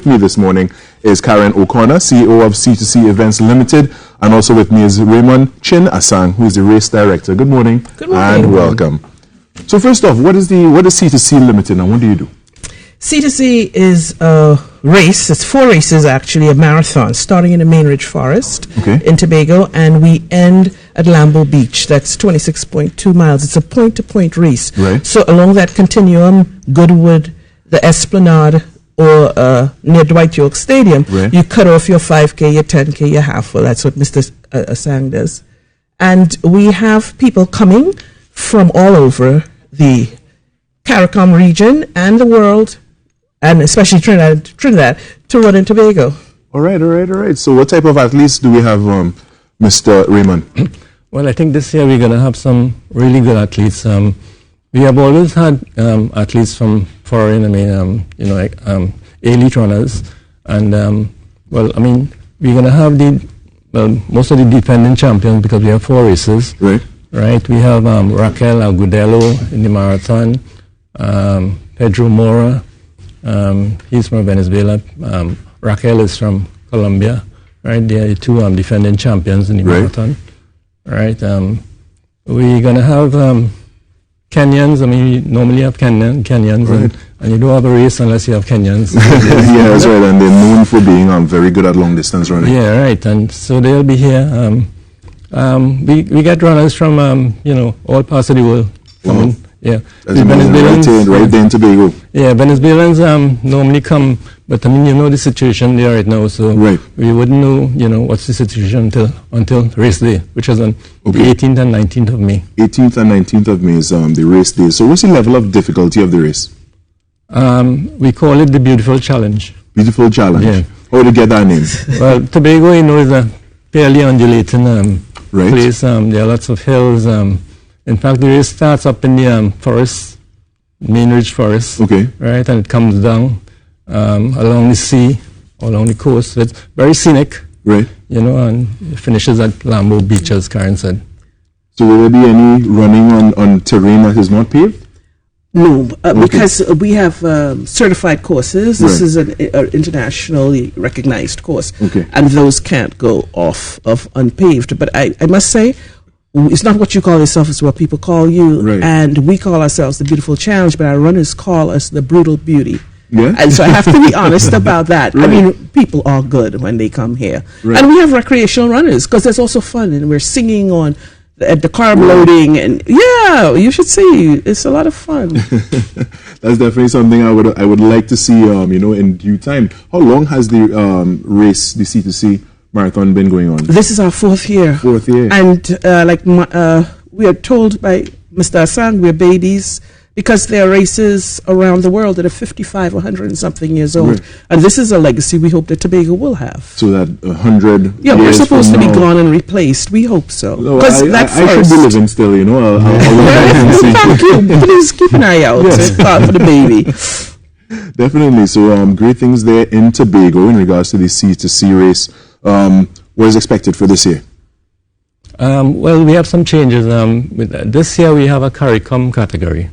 me this morning is Karen O'Connor, CEO of C2C Events Limited, and also with me is Raymond Chin Asang, who is the race director. Good morning. Good morning. And welcome. So first off, what is C2C Limited, and what do you do? C2C is a race. It's 4 races, actually, a marathon, starting in the Main Ridge Forest in Tobago, and we end at Lambeau Beach. That's 26.2 miles. It's a point-to-point race. Right. So along that continuum, Goodwood, the Esplanade, or near Dwight York Stadium, you cut off your 5K, your 10K, your half. Well, that's what Mr. Asang does. And we have people coming from all over the CARICOM region and the world, and especially Trinidad, to run in Tobago. All right. So what type of athletes do we have, Mr. Raymond? Well, I think this year we're going to have some really good athletes. We have always had athletes from foreign, elite runners. And, we're going to have most of the defending champions because we have 4 races. Right. We have Raquel Agudelo in the marathon, Pedro Mora, he's from Venezuela. Raquel is from Colombia. Right, they are the 2 defending champions in the marathon. Right, we're going to have Kenyans. You normally have Kenyans, and you don't have a race unless you have Kenyans. Yeah, that's right, and they're known for being very good at long distance running. Yeah, right, and so they'll be here. We get runners from all parts of the world. Wow. Yeah, the Venezuelans right there in Tobago. Yeah, Venezuelans normally come, but the situation there right now, so we wouldn't know what's the situation until race day, which is on the 18th and 19th of May. 18th and 19th of May is the race day. So what's the level of difficulty of the race? We call it the Beautiful Challenge. Beautiful Challenge. Yeah. How did you get that name? Well, Tobago, is a fairly undulating place. There are lots of hills. In fact, the race starts up in the forest, Main Ridge Forest. Right, and it comes down along the sea, along the coast. So it's very scenic. Right. And it finishes at Lambeau Beach, as Karen said. So will there be any running on terrain that is not paved? No, because we have certified courses. This is an internationally recognized course, and those can't go off of unpaved. But I must say, it's not what you call yourself, it's what people call you. Right. And we call ourselves the Beautiful Challenge, but our runners call us the Brutal Beauty. Yeah. And so I have to be honest about that. Right. I mean, people are good when they come here. Right. And we have recreational runners because there's also fun, and we're singing at the carb loading, and yeah, you should see. It's a lot of fun. That's definitely something I would like to see, in due time. How long has the race, the C2C marathon, been going on? This is our 4th year. 4th year. And we are told by Mr. Asang, we're babies, because there are races around the world that are 55, 100 and something years old. Right. And this is a legacy we hope that Tobago will have. So that 100 Yeah, years we're supposed to from be now, gone and replaced. We hope so. No, Because I should be living still, I'll Thank you. Please keep an eye out for the baby. Definitely. So great things there in Tobago in regards to the C2C race. What is expected for this year? Well, we have some changes. This year we have a CARICOM category.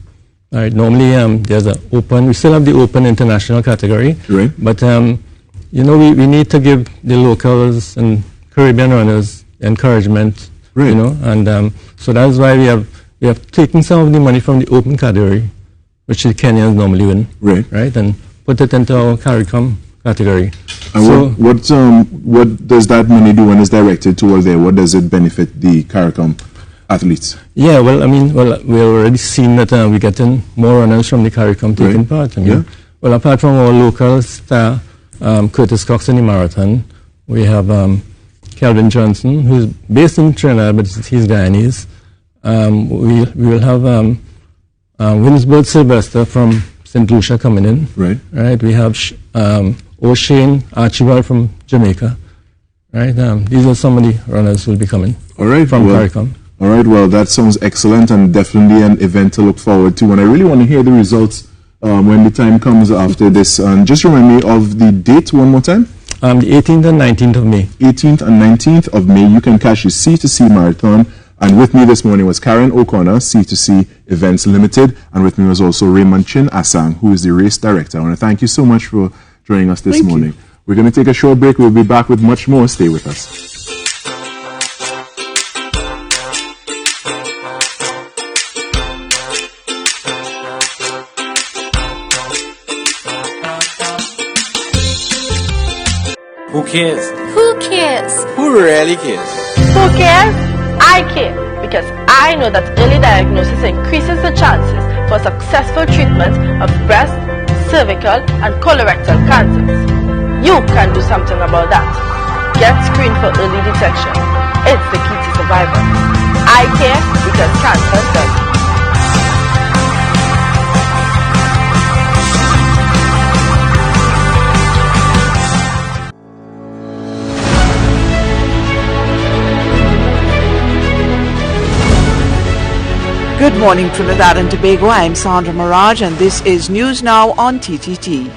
All right. Normally there's an open. We still have the open international category. Right. But we need to give the locals and Caribbean runners encouragement. Right. And so that's why we have taken some of the money from the open category, which the Kenyans normally win. Right. Right. And put it into our CARICOM category. And so what does that money do when it's directed toward there? What does it benefit the CARICOM athletes? Yeah, we've already seen that we're getting more runners from the CARICOM taking part. Well, apart from our local star, Curtis Cox in the marathon, we have Kelvin Johnson, who's based in Trinidad, but he's Guyanese. We will have Winsbert Sylvester from St. Lucia coming in. Right. Right. We have O'Shane Archibald from Jamaica. Right. These are some of the runners who will be coming. All right. From CARICOM. All right. Well, that sounds excellent and definitely an event to look forward to. And I really want to hear the results when the time comes after this. And just remind me of the date one more time. The 18th and 19th of May. 18th and 19th of May. You can catch the C2C marathon. And with me this morning was Karen O'Connor, C2C Events Limited. And with me was also Raymond Chin Asang, who is the race director. I want to thank you so much for joining us this morning. We're going to take a short break. We'll be back with much more. Stay with us. Who cares? Who cares? Who really cares? Who cares? I care, because I know that early diagnosis increases the chances for successful treatment of breast, cervical, and colorectal cancers. You can do something about that. Get screened for early detection. It's the key to survival. I care because cancer does. Good morning, Trinidad and Tobago. I'm Sandra Mirage, and this is News Now on TTT.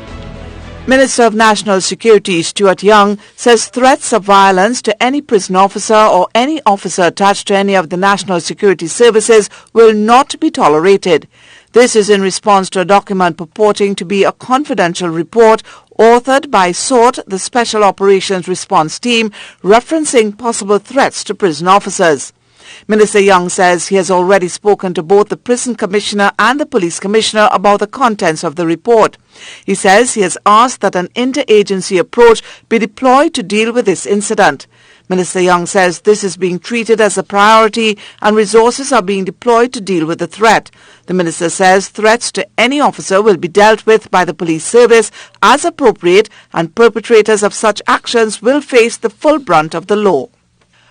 Minister of National Security Stuart Young says threats of violence to any prison officer or any officer attached to any of the national security services will not be tolerated. This is in response to a document purporting to be a confidential report authored by SORT, the Special Operations Response Team, referencing possible threats to prison officers. Minister Young says he has already spoken to both the prison commissioner and the police commissioner about the contents of the report. He says he has asked that an interagency approach be deployed to deal with this incident. Minister Young says this is being treated as a priority and resources are being deployed to deal with the threat. The minister says threats to any officer will be dealt with by the police service as appropriate, and perpetrators of such actions will face the full brunt of the law.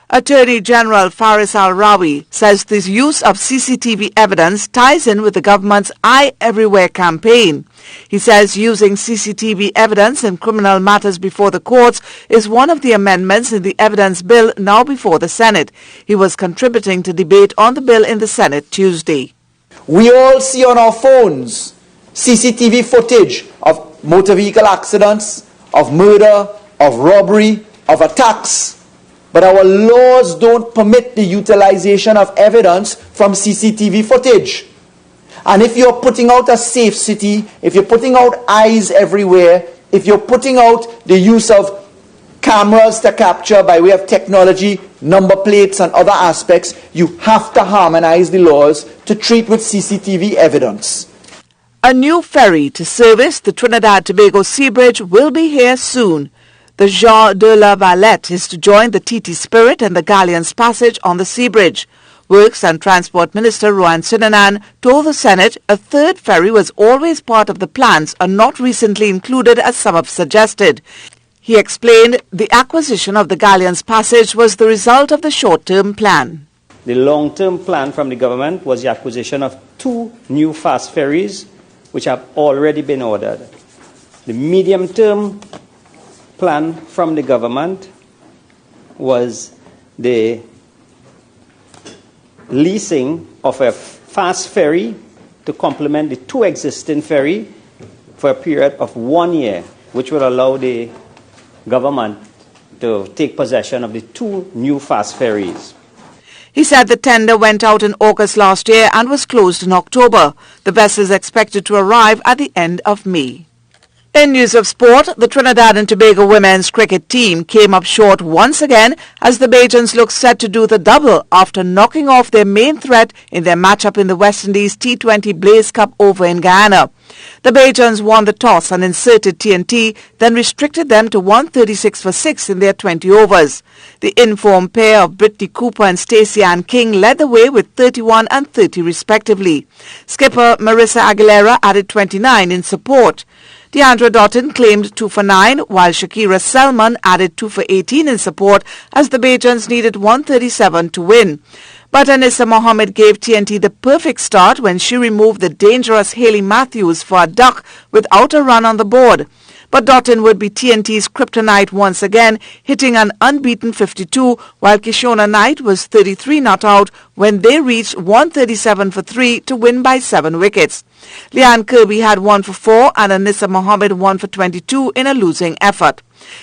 Attorney General Faris Al-Rawi says this use of CCTV evidence ties in with the government's Eye Everywhere campaign. He says using CCTV evidence in criminal matters before the courts is one of the amendments in the evidence bill now before the Senate. He was contributing to debate on the bill in the Senate Tuesday. We all see on our phones CCTV footage of motor vehicle accidents, of murder, of robbery, of attacks. But our laws don't permit the utilization of evidence from CCTV footage. And if you're putting out a safe city, if you're putting out eyes everywhere, if you're putting out the use of cameras to capture by way of technology, number plates and other aspects, you have to harmonize the laws to treat with CCTV evidence. A new ferry to service the Trinidad-Tobago Sea Bridge will be here soon. The Jean de la Valette is to join the TT Spirit and the Galleon's Passage on the Sea Bridge. Works and Transport Minister Rohan Sinanan told the Senate a third ferry was always part of the plans and not recently included as some have suggested. He explained the acquisition of the Galleon's Passage was the result of the short-term plan. The long-term plan from the government was the acquisition of 2 new fast ferries, which have already been ordered. The medium-term plan from the government was the leasing of a fast ferry to complement the 2 existing ferries for a period of 1 year, which will allow the government to take possession of the 2 new fast ferries. He said the tender went out in August last year and was closed in October. The vessel is expected to arrive at the end of May. In news of sport, the Trinidad and Tobago women's cricket team came up short once again as the Bajans look set to do the double after knocking off their main threat in their matchup in the West Indies T20 Blaze Cup over in Guyana. The Bajans won the toss and inserted TNT, then restricted them to 136 for 6 in their 20 overs. The informed pair of Brittany Cooper and Stacey Ann King led the way with 31 and 30 respectively. Skipper Marissa Aguilera added 29 in support. Deandra Doughton claimed 2 for 9, while Shakira Selman added 2 for 18 in support as the Bajans needed 137 to win. But Anissa Mohammed gave TNT the perfect start when she removed the dangerous Hayley Matthews for a duck without a run on the board. But Doughton would be TNT's kryptonite once again, hitting an unbeaten 52, while Kishona Knight was 33 not out when they reached 137 for 3 to win by 7 wickets. Leanne Kirby had 1 for 4 and Anissa Mohammed 1 for 22 in a losing effort.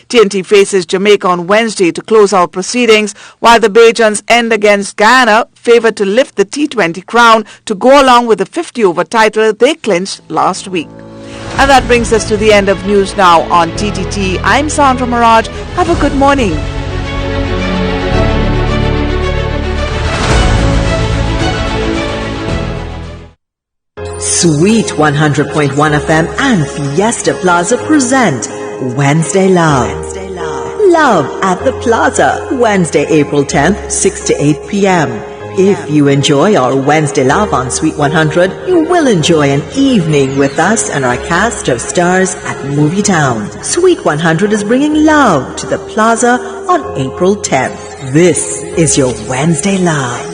TNT faces Jamaica on Wednesday to close out proceedings, while the Bajans end against Guyana, favoured to lift the T20 crown to go along with the 50-over title they clinched last week. And that brings us to the end of News Now on TTT. I'm Sandra Miraj. Have a good morning. Sweet 100.1 FM and Fiesta Plaza present Wednesday Love. Love at the Plaza, Wednesday, April 10th, 6 to 8 p.m. If you enjoy our Wednesday Love on Sweet 100, you will enjoy an evening with us and our cast of stars at Movie Town. Sweet 100 is bringing love to the Plaza on April 10th. This is your Wednesday Love.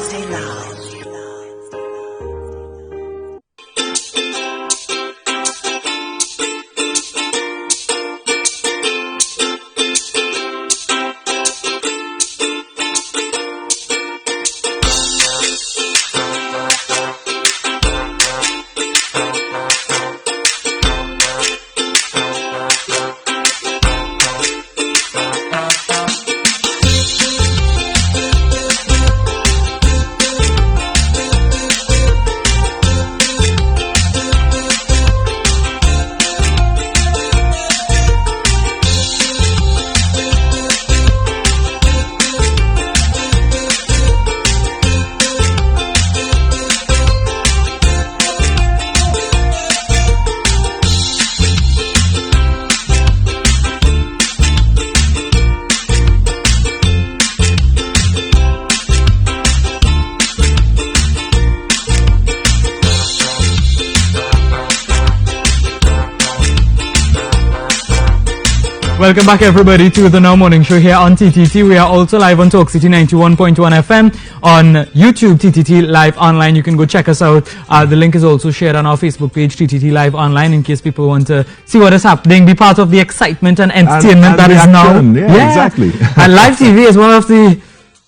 Welcome back everybody to the Now Morning Show here on TTT. We are also live on Talk City 91.1 FM on YouTube, TTT Live Online. You can go check us out. The link is also shared on our Facebook page, TTT Live Online, in case people want to see what is happening, be part of the excitement and entertainment that is now. Yeah, exactly. And live TV is one of the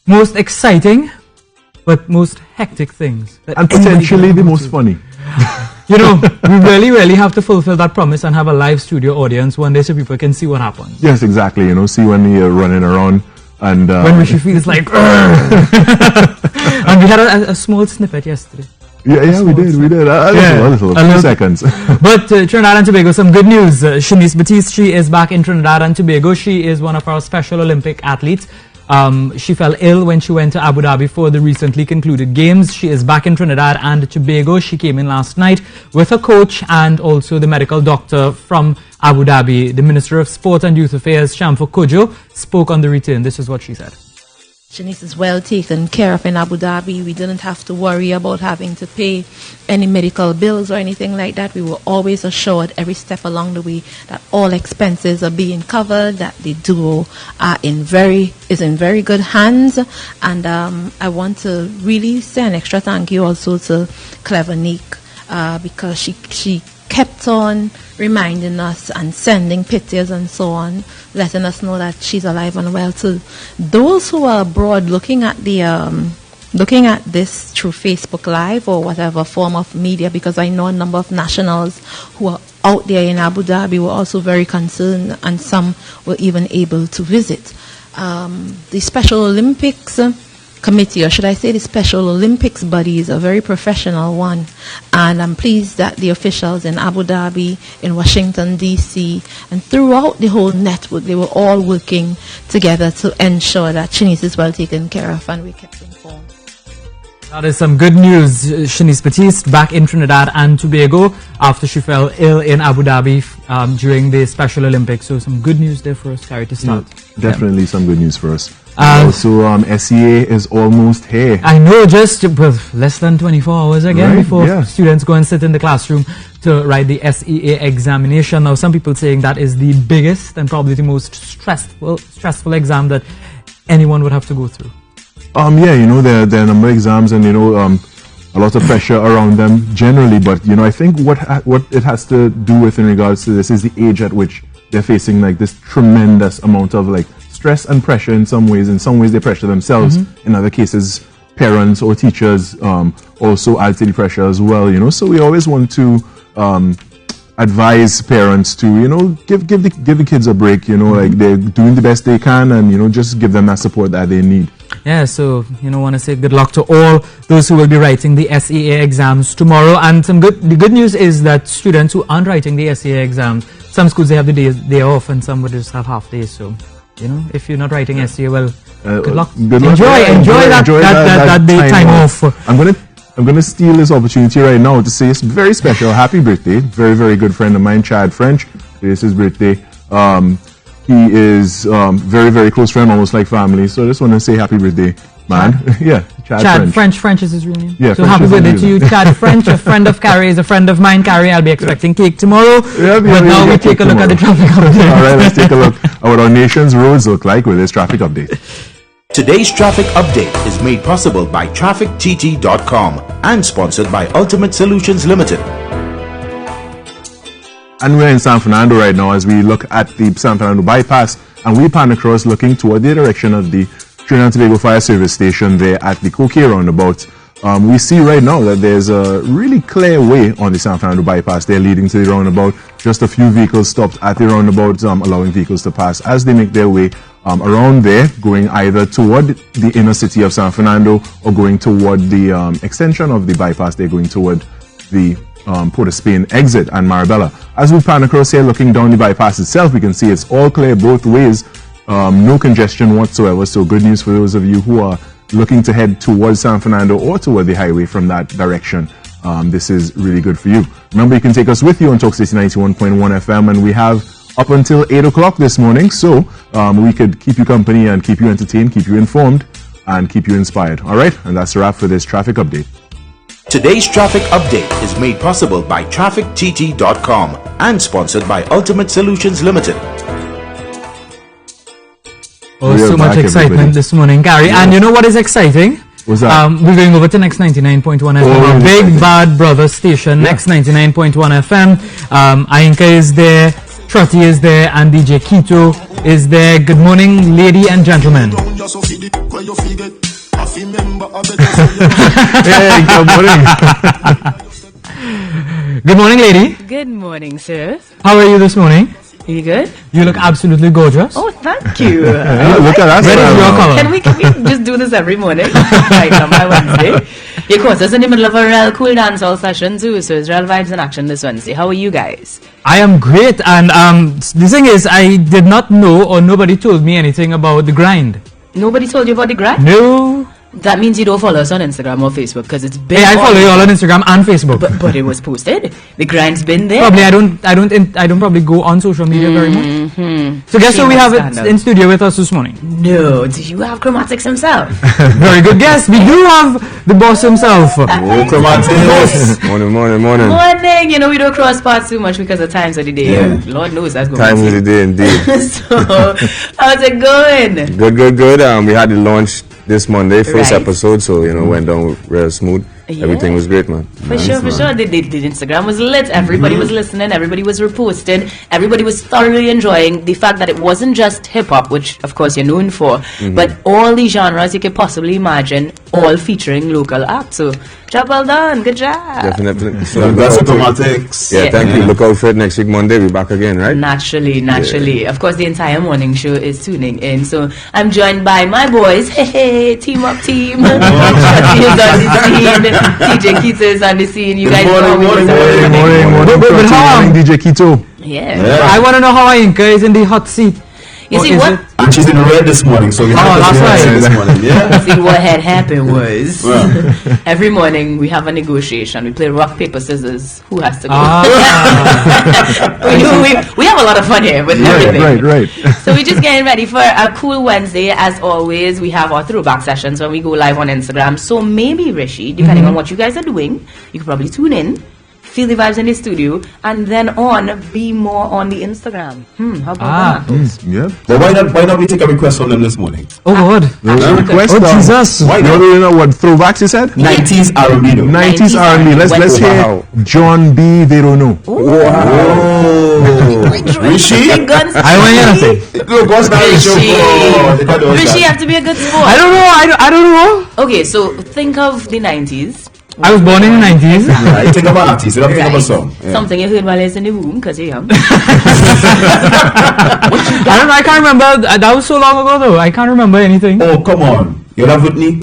most exciting but most hectic things. And potentially the most funny. You know, we really have to fulfill that promise and have a live studio audience one day so people can see what happens. Yes, exactly. You know, see when you're running around and... when she feels like... And we had a small snippet yesterday. Yeah, we did. A few seconds. But Trinidad and Tobago, some good news. Shanice Batiste, she is back in Trinidad and Tobago. She is one of our Special Olympic athletes. She fell ill when she went to Abu Dhabi for the recently concluded games. She is back in Trinidad and Tobago. She came in last night with her coach and also the medical doctor from Abu Dhabi. The Minister of Sport and Youth Affairs, Shamfu Kojo, spoke on the return. This is what she said. Shanice is well taken care of in Abu Dhabi. We didn't have to worry about having to pay any medical bills or anything like that. We were always assured every step along the way that all expenses are being covered, that the duo is in very good hands. And I want to really say an extra thank you also to Clever Nick because she kept on reminding us and sending pictures and so on, letting us know that she's alive and well. To those who are abroad looking at this through Facebook Live or whatever form of media, because I know a number of nationals who are out there in Abu Dhabi were also very concerned, and some were even able to visit. The Special Olympics Committee, or should I say the Special Olympics body, is a very professional one, and I'm pleased that the officials in Abu Dhabi, in Washington DC, and throughout the whole network, they were all working together to ensure that Shanice is well taken care of, and we kept informed. That is some good news. Shanice Batiste back in Trinidad and Tobago after she fell ill in Abu Dhabi during the Special Olympics. So some good news there for us, Carrie, to start. Definitely some good news for us. Also, SEA is almost here. I know, just less than 24 hours again before students go and sit in the classroom to write the SEA examination. Now, some people saying that is the biggest and probably the most stressful exam that anyone would have to go through. There are a number of exams and, a lot of pressure around them generally. But, I think what it has to do with in regards to this is the age at which they're facing like this tremendous amount of like stress and pressure in some ways. In some ways, they pressure themselves. In other cases, parents or teachers also add to the pressure as well, So we always want to advise parents to, give the kids a break, like they're doing the best they can and, just give them that support that they need. Yeah, so, want to say good luck to all those who will be writing the SEA exams tomorrow. And the good news is that students who aren't writing the SEA exams, some schools, they have the day off and some would just have half days. So, if you're not writing SEA, well, good luck. Enjoy that day time off. I'm gonna steal this opportunity right now to say it's very special. Happy birthday. Very, very good friend of mine, Chad French. Today is his birthday. He is very, very close friend, almost like family. So I just want to say happy birthday, man. Chad French. French is his real name. Yeah, so happy birthday to you, Chad French, a friend of Carrie's, a friend of mine. Carrie, I'll be expecting cake tomorrow. But now we take a look at the traffic update. All right, let's take a look at what our nation's roads look like with this traffic update. Today's traffic update is made possible by TrafficTT.com and sponsored by Ultimate Solutions Limited. And we're in San Fernando right now as we look at the San Fernando bypass, and we pan across looking toward the direction of the Trinidad and Tobago Fire Service Station there at the Coquet roundabout. We see right now that there's a really clear way on the San Fernando bypass there leading to the roundabout. Just a few vehicles stopped at the roundabout, allowing vehicles to pass as they make their way around there, going either toward the inner city of San Fernando or going toward the extension of the bypass. They're going toward the Port of Spain exit and Marabella. As we pan across here looking down the bypass itself, we can see it's all clear both ways, no congestion whatsoever. So good news for those of you who are looking to head towards San Fernando or toward the highway from that direction. This is really good for you. Remember, you can take us with you on Talk City 91.1 FM, and we have up until 8 o'clock this morning, so we could keep you company and keep you entertained, keep you informed, and keep you inspired. All right, and that's a wrap for this traffic update. Today's traffic update is made possible by TrafficTT.com and sponsored by Ultimate Solutions Limited. Oh, so much excitement this morning, Gary. Yeah. And you know what is exciting? What's that? We're going over to Next 99.1 FM, our big bad brother station, Next 99.1 FM. Ainka is there, Trotty is there, and DJ Keto is there. Good morning, ladies and gentlemen. Hey, good morning. Good morning, lady. Good morning, sir. How are you this morning? Are you good? You look absolutely gorgeous. Oh, thank you. Look at that. Can we just do this every morning? Right on my Wednesday. You caught us in the middle of a real cool dancehall session too, so it's real vibes in action this Wednesday. How are you guys? I am great, and the thing is, I did not know, or nobody told me anything about The Grind. Nobody told you about The Grind? No. That means you don't follow us on Instagram or Facebook because it's been. Hey, I follow you all on Instagram and Facebook. But it was posted. The Grind's been there. Probably I don't probably go on social media very much. So guess who we have in studio with us this morning? No, do you have Chromatics himself? Very good guess. We do have the boss himself. Chromatics. Morning. Morning. You know we don't cross paths too much because of times of the day. Yeah. Lord knows that's going. Times of the day, indeed. So how's it going? Good. We had the launch this Monday, first episode, so went down real smooth. Yeah. Everything was great, man. For sure. The Instagram was lit. Everybody was listening. Everybody was reposting. Everybody was thoroughly enjoying the fact that it wasn't just hip hop, which of course you're known for, but all the genres you could possibly imagine, all featuring local acts. So, job well done. Good job. Definitely. So that's Chromatics. Yeah, thank you. Look out for it next week, Monday. We're back again, right? Naturally. Yeah. Of course, the entire morning show is tuning in. So, I'm joined by my boys. Hey, team up team. DJ Keto is on the scene. You guys know morning. But how DJ Keto? Yeah. I want to know how Inka is in the hot seat. You see what? And she's in red this morning, so we have to right. this morning. Yeah. See what had happened was every morning we have a negotiation. We play rock paper scissors. Who has to go? We have a lot of fun here with everything. Right. So we're just getting ready for a cool Wednesday. As always, we have our throwback sessions when we go live on Instagram. So maybe Rishi, depending on what you guys are doing, you can probably tune in, feel the vibes in the studio, and then be more on the Instagram. How about that? Yeah. But why not we take a request from them this morning? Oh God. Request. Jesus. Why not? You know what throwbacks you said? 90s R&B. 90s R&B. Let's hear John B. They don't know. Rishi? I want you to say. Look, what's that? Rishi have to be a good sport. I don't know. Okay, so think of the 90s. I was born in the 90s. Right. Think about artists. You don't think of a song. Yeah. Something you heard while I was in the womb because you're young. I can't remember. That was so long ago though. I can't remember anything. Oh, come on. You love Whitney?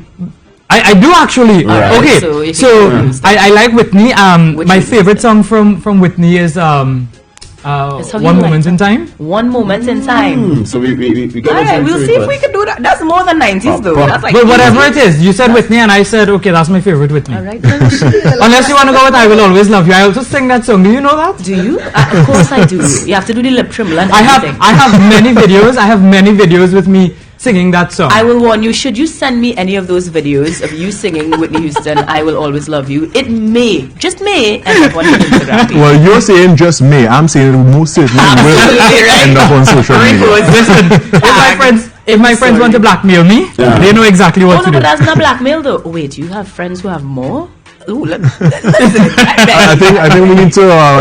I do actually. Right. Okay. So I like Whitney. My favorite song from Whitney is One Moment in Time. One Moment in Time. So we got Alright, we'll see if we can do that. That's more than 90s though. That's like but whatever it is, you said Whitney and I said, okay, that's my favorite Whitney. Alright. Unless you want to go with I Will Always Love You. I also sing that song. Do you know that? Do you? Of course I do. You have to do the lip tremble and everything. I have many videos. I have many videos with me singing that song. I will warn you, should you send me any of those videos of you singing Whitney Houston, I Will Always Love You, it may, just may, end up on your Instagram page. Well, you're saying just may. I'm saying it most certainly will end up on social media. Listen, if my friends want to blackmail me, they know exactly what to do. But that's not blackmail though. Oh, wait, you have friends who have more? Ooh, I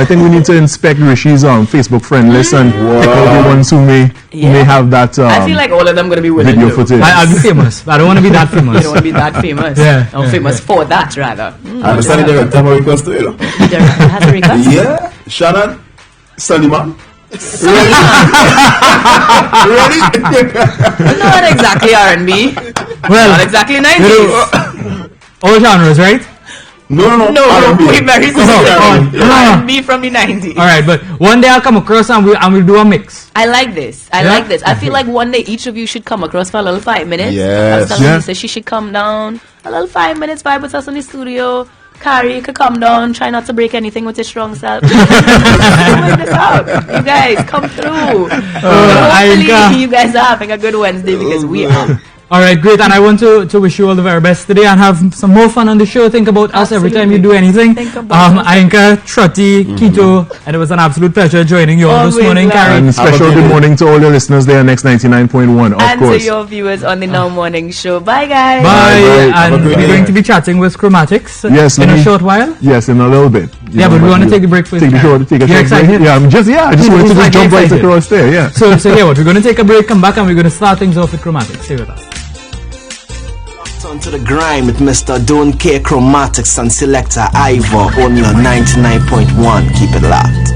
think we need to inspect Rishi's Facebook friend list and pick out the ones who may have that. I feel like all of them gonna be winning. Video footage. I'll be famous. I don't want to be that famous. You don't want to be that famous. I'm famous for that rather. I understand the director have a request to you. The director has a request. Yeah, Shannon, Sunnyman. Really? Not exactly R&B. Well, not exactly 90s. All genres, right? No, we very specific. R&B from the 90s. All right, but one day I'll come across and we'll do a mix. I like this. I feel like one day each of you should come across for a little 5 minutes. Yes. Lisa she should come down. A little 5 minutes vibe with us in the studio. Carrie, you could come down. Try not to break anything with your strong self. This out. You guys, come through. Hopefully, you guys are having a good Wednesday because we are. All right, great. And I want to wish you all the very best today and have some more fun on the show. Think about us every time you do anything. Ainka, Trotty, Keto, and it was an absolute pleasure joining you all this morning, Carrie. And special good morning to all your listeners there, Next 99.1, of and course. And to your viewers on the Now Morning Show. Bye, guys. Bye. And we're going to be chatting with Chromatics in a short while. Yes, in a little bit. But we want to take a break first. Take a short break. Yeah, I just wanted to jump right across there, yeah. So we're going to take a break, come back, and we're going to start things off with Chromatics. Stay with us. On to the grind with Mr. Don't Care Chromatics and Selector Ivor on your 99.1. Keep it locked.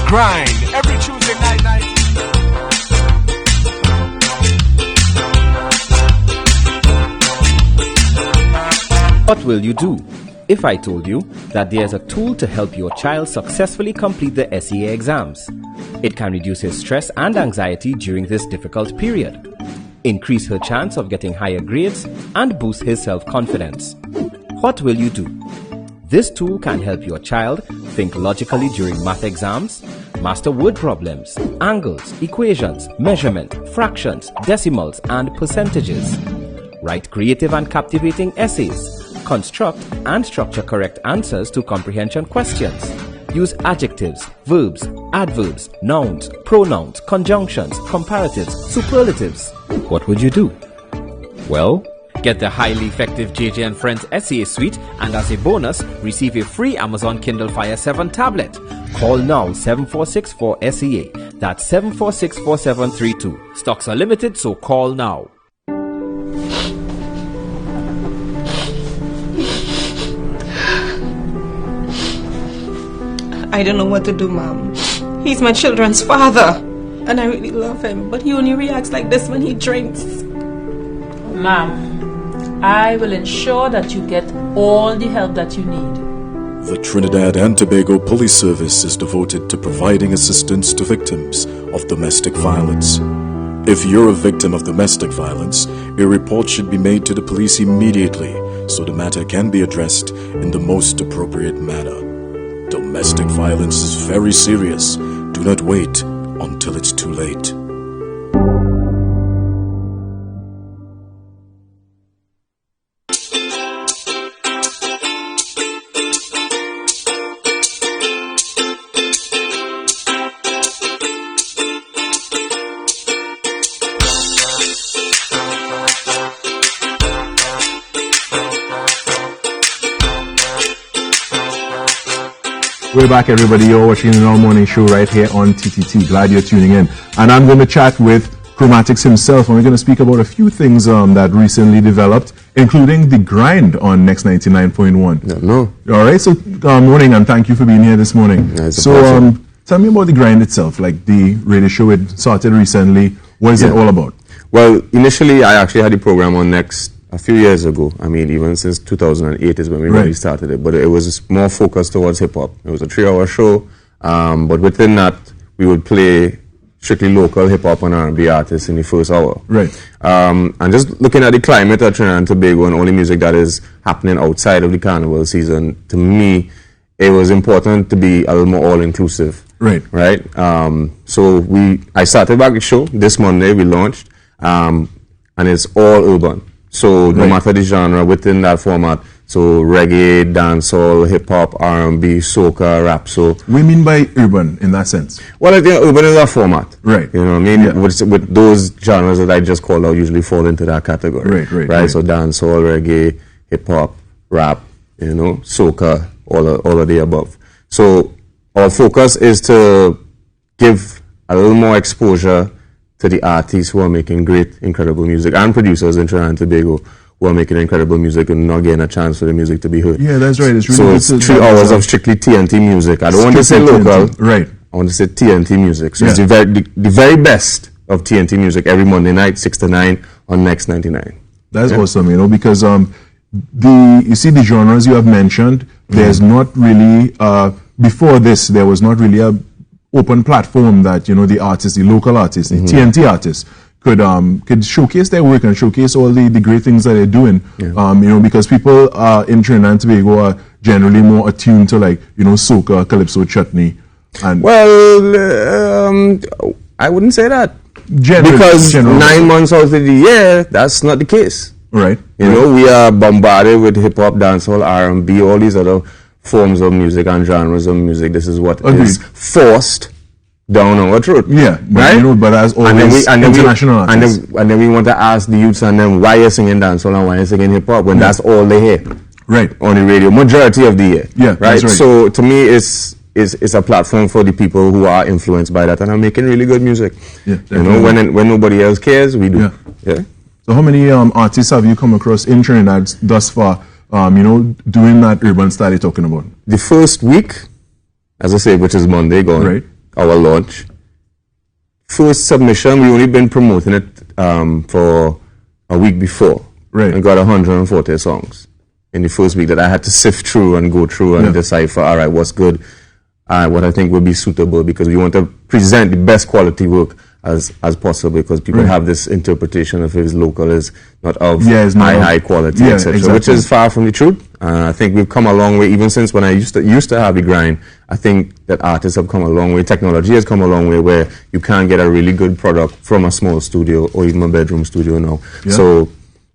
Grind every Tuesday night. What will you do if I told you that there's a tool to help your child successfully complete the SEA exams? It can reduce his stress and anxiety during this difficult period, increase her chance of getting higher grades, and boost his self-confidence. What will you do? This tool can help your child think logically during math exams, master word problems, angles, equations, measurement, fractions, decimals, and percentages. Write creative and captivating essays. Construct and structure correct answers to comprehension questions. Use adjectives, verbs, adverbs, nouns, pronouns, conjunctions, comparatives, superlatives. What would you do? Well, get the highly effective JJ and Friends Essay Suite, and as a bonus, receive a free Amazon Kindle Fire 7 tablet. Call now 7464-SEA. That's 7464732. Stocks are limited, so call now. I don't know what to do, Mom. He's my children's father, and I really love him, but he only reacts like this when he drinks. Ma'am, I will ensure that you get all the help that you need. The Trinidad and Tobago Police Service is devoted to providing assistance to victims of domestic violence. If you're a victim of domestic violence, a report should be made to the police immediately so the matter can be addressed in the most appropriate manner. Domestic violence is very serious. Do not wait until it's too late. We're back, everybody. You're watching the Now Morning Show right here on TTT. Glad you're tuning in. And I'm going to chat with Chromatics himself, and we're going to speak about a few things that recently developed, including The Grind on Next 99.1. No. All right. So, morning, and thank you for being here this morning. So, tell me about The Grind itself, like the radio show. It started recently. What is it all about? Well, initially, I actually had the program on Next a few years ago. I mean, even since 2008 is when we really started it. But it was more focused towards hip-hop. It was a 3-hour show. But within that, we would play strictly local hip-hop and R&B artists in the first hour. Right. And just looking at the climate of Trinidad and Tobago and all the music that is happening outside of the carnival season, to me, it was important to be a little more all-inclusive. Right. Right. So I started back the show this Monday. We launched, and it's all urban. So no matter the genre within that format, so reggae, dancehall, hip hop, R&B, soca, rap. So we mean by urban in that sense. Well, I think urban is a format, right? You know what I mean? Yeah. With those genres that I just called out, usually fall into that category, right? So dancehall, reggae, hip hop, rap, you know, soca, all of the above. So our focus is to give a little more exposure to the artists who are making great, incredible music, and producers in Trinidad and Tobago who are making incredible music and not getting a chance for the music to be heard. Yeah, that's right. It's really so it's 3 hours of strictly TNT music. I don't want to say local. Right. I want to say TNT music. So it's the very best of TNT music every Monday night, 6 to 9 on Next 99. That's awesome, you know, because you see the genres you have mentioned, there's not really, before this, there was not really a open platform that, you know, the artists, the local artists, the TNT artists could showcase their work and showcase all the great things that they're doing. You know, because people in Trinidad and Tobago are generally more attuned to, like, you know, soca, calypso, chutney. And I wouldn't say that. Because 9 months out of the year, that's not the case. Right. You know, we are bombarded with hip hop, dancehall, R&B, all these other forms of music and genres of music. This is what is forced down our throat. Yeah, but, right? You know, but as always, international artists. And then we want to ask the youths and them why you're singing dancehall and why you're singing hip hop when that's all they hear. Right. On the radio, majority of the year. Yeah, right? That's right. So to me, it's a platform for the people who are influenced by that and are making really good music. Yeah, you know, when nobody else cares, we do. Yeah. So how many artists have you come across in Trinidad thus far, you know, doing that urban style you're talking about? The first week, as I say, which is Monday gone, our launch. First submission, we only been promoting it for a week before. Right. And got 140 songs in the first week that I had to sift through and go through and decipher, all right, what's good, what I think would be suitable, because we want to present the best quality work as possible, because people have this interpretation of his local is not of high quality, etc., exactly. which is far from the truth. I think we've come a long way, even since when I used to have the grind. I think that artists have come a long way. Technology has come a long way where you can get a really good product from a small studio or even a bedroom studio now. Yeah. So,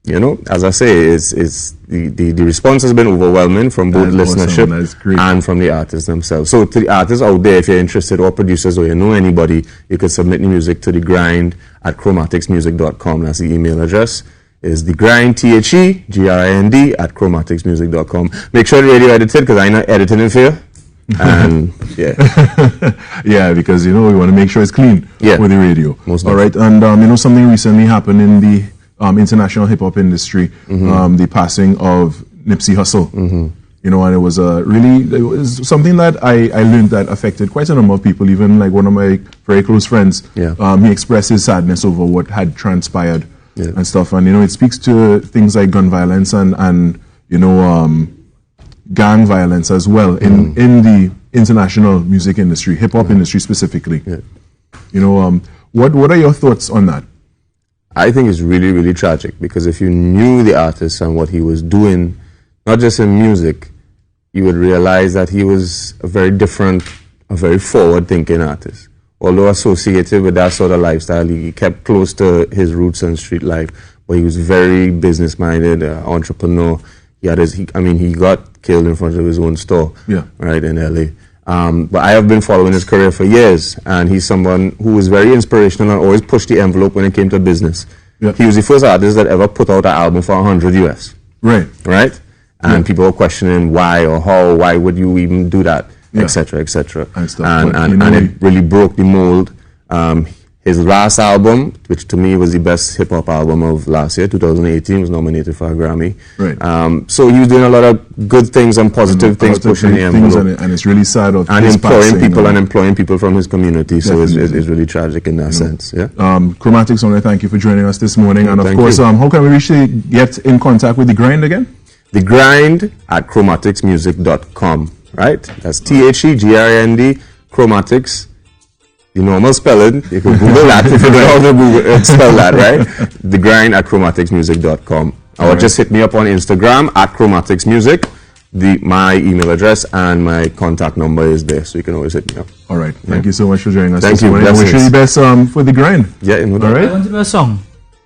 you know, as I say, the response has been overwhelming from both listenership and from the artists themselves. So to the artists out there, if you're interested, or producers, or you know anybody, you can submit the music to The Grind at chromaticsmusic.com. That's the email address. Is The Grind, THEGRIND at chromaticsmusic.com. Make sure the radio edited, because I'm not editing it for you. And yeah, because you know we want to make sure it's clean for the radio. All right, and you know, something recently happened in the international hip hop industry, the passing of Nipsey Hussle. You know, and it was something that I learned that affected quite a number of people, even like one of my very close friends. He expressed his sadness over what had transpired and stuff, and you know, it speaks to things like gun violence and you know, gang violence as well in the international music industry, hip hop industry specifically. You know, what are your thoughts on that? I think it's really, really tragic, because if you knew the artist and what he was doing, not just in music, you would realize that he was a very different, a very forward-thinking artist. Although associated with that sort of lifestyle, he kept close to his roots and street life, but he was very business-minded, entrepreneur. He had he got killed in front of his own store, right, in LA. But I have been following his career for years, and he's someone who was very inspirational and always pushed the envelope when it came to business. He was the first artist that ever put out an album for $100 US. Right? And people were questioning why or how, why would you even do that, etc., etc. And it really broke the mold. His last album, which to me was the best hip-hop album of last year, 2018, was nominated for a Grammy. So he was doing a lot of good things and positive things, pushing the envelope. And it's really sad of and employing people from his community. So it's really tragic in that sense. Yeah. Chromatics, I want to thank you for joining us this morning. And of course, how can we get in contact with The Grind again? The Grind at chromaticsmusic.com. Right? That's THEGRIND, Chromatics. The normal spelling, you can Google that if you don't know how to Google, spell that, right? The Grind at chromaticsmusic.com. Or just hit me up on Instagram at chromaticsmusic. My email address and my contact number is there, so you can always hit me up. All right. Thank you so much for joining us. Thank you. I wish you the best for The Grind. Yeah, all right. I want to do a song.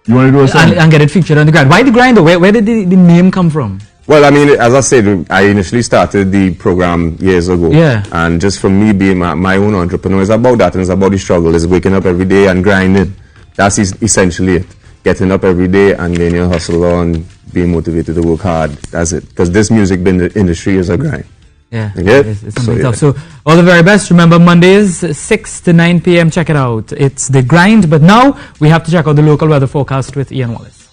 You want to do a song? And get it featured on The Grind. Why The Grind though? Where did the name come from? Well, I mean, as I said, I initially started the program years ago. And just from me being my own entrepreneur, it's about that, and it's about the struggle. It's waking up every day and grinding. That's essentially it. Getting up every day and getting your hustle on, being motivated to work hard. That's it. Because this music industry is a grind. Yeah. It's something tough. So all the very best. Remember, Mondays, 6 to 9 p.m. Check it out. It's The Grind. But now we have to check out the local weather forecast with Ian Wallace.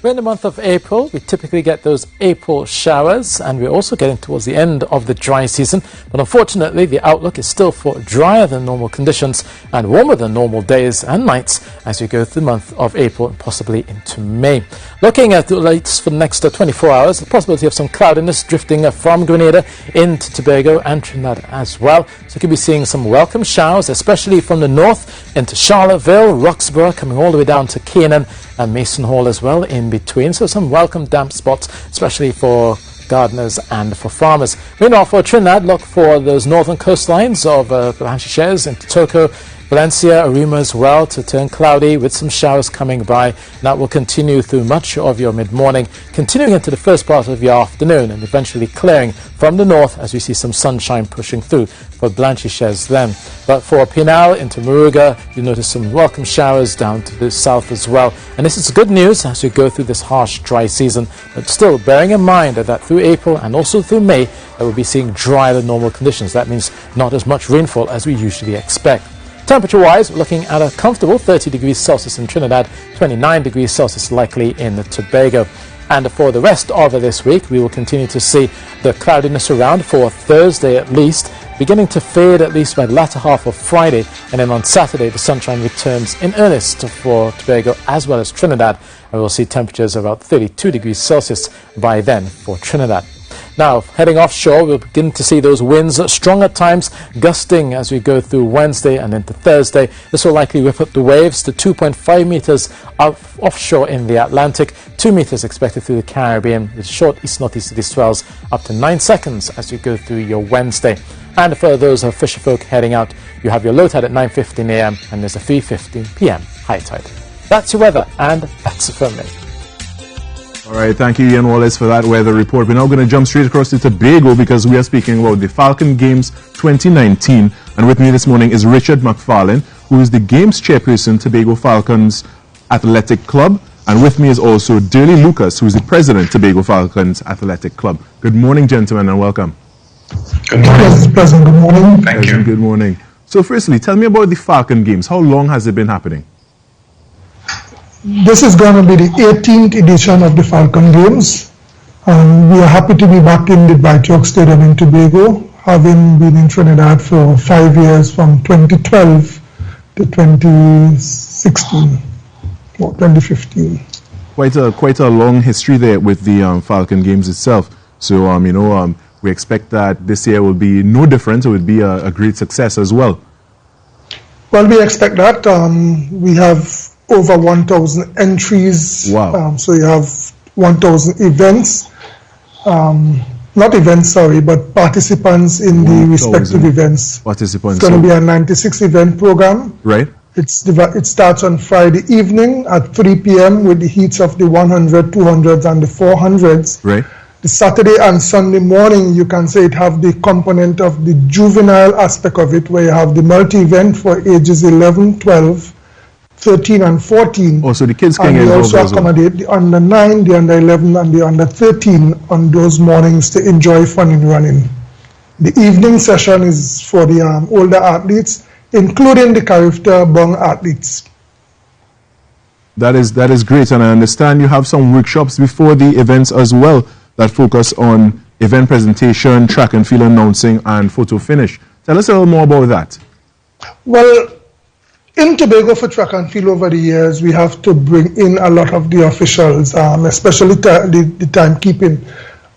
We're in the month of April. We typically get those April showers, and we're also getting towards the end of the dry season. But unfortunately, the outlook is still for drier than normal conditions and warmer than normal days and nights as we go through the month of April and possibly into May. Looking at the rates for the next 24 hours, the possibility of some cloudiness drifting from Grenada into Tobago and Trinidad as well. So you could be seeing some welcome showers, especially from the north into Charlottesville, Roxborough, coming all the way down to Canaan and Mason Hall as well in between. So some welcome damp spots, especially for gardeners and for farmers. Meanwhile, for Trinidad, look for those northern coastlines of Blanchichez into Toco, Valencia, Arima as well to turn cloudy with some showers coming by. That will continue through much of your mid-morning, continuing into the first part of your afternoon and eventually clearing from the north as we see some sunshine pushing through for Blanchichez then. But for Pinal into Moruga, you notice some welcome showers down to the south as well. And this is good news as we go through this harsh dry season, but still bearing in mind that through April and also through May, that we'll be seeing drier than normal conditions. That means not as much rainfall as we usually expect. Temperature-wise, we're looking at a comfortable 30 degrees Celsius in Trinidad, 29 degrees Celsius likely in the Tobago. And for the rest of this week, we will continue to see the cloudiness around for Thursday at least, beginning to fade at least by the latter half of Friday, and then on Saturday the sunshine returns in earnest for Tobago as well as Trinidad, and we'll see temperatures about 32 degrees Celsius by then for Trinidad. Now, heading offshore, we'll begin to see those winds strong at times, gusting as we go through Wednesday and into Thursday. This will likely whip up the waves to 2.5 meters offshore in the Atlantic, 2 meters expected through the Caribbean, with short east-northeasterly swells up to 9 seconds as you go through your Wednesday. And for those of fisherfolk heading out, you have your low tide at 9:15 a.m. and there's a 3:15 p.m. high tide. That's your weather, and that's it from me. All right, thank you, Ian Wallace, for that weather report. We're now going to jump straight across to Tobago because we are speaking about the Falcon Games 2019. And with me this morning is Richard McFarlane, who is the Games Chairperson, Tobago Falcons Athletic Club. And with me is also Dirly Lucas, who is the President, Tobago Falcons Athletic Club. Good morning, gentlemen, and welcome. Good morning. President, good morning. Thank you. Good morning. So firstly, tell me about the Falcon Games. How long has it been happening? This is going to be the 18th edition of the Falcon Games. We are happy to be back in the CTOC Stadium in Tobago, having been in Trinidad for 5 years from 2012 to 2016 or 2015. Quite a long history there with the Falcon Games itself. So, we expect that this year will be no different. It will be a great success as well. Well, we expect that. We have over 1,000 entries. Wow. So you have 1,000 events. Not events, sorry, but participants in the respective events. Participants. It's going to be a 96 event program. Right. It starts on Friday evening at 3 p.m. with the heats of the 100, 200s, and the 400s. Right. The Saturday and Sunday morning, you can say it have the component of the juvenile aspect of it, where you have the multi-event for ages 11, 12, 13 and 14. Oh, so the kids can get involved. And we also accommodate the under 9, the under 11 and the under 13 on those mornings to enjoy fun in running. The evening session is for the older athletes, including the character bung athletes. That is great, and I understand you have some workshops before the events as well that focus on event presentation, track and field announcing, and photo finish. Tell us a little more about that. Well, in Tobago for track and field over the years, we have to bring in a lot of the officials, especially the timekeeping.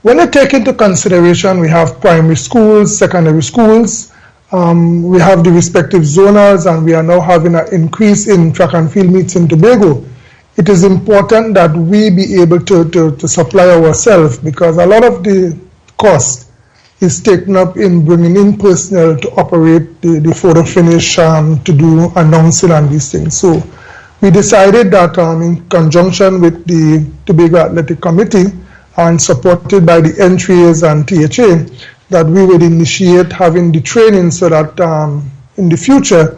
When you take into consideration, we have primary schools, secondary schools, we have the respective zonals, and we are now having an increase in track and field meets in Tobago. It is important that we be able to supply ourselves, because a lot of the cost is taken up in bringing in personnel to operate the photo finish, to do announcing and these things. So we decided that in conjunction with the Tobago Athletic Committee and supported by the entries and THA, that we would initiate having the training so that in the future,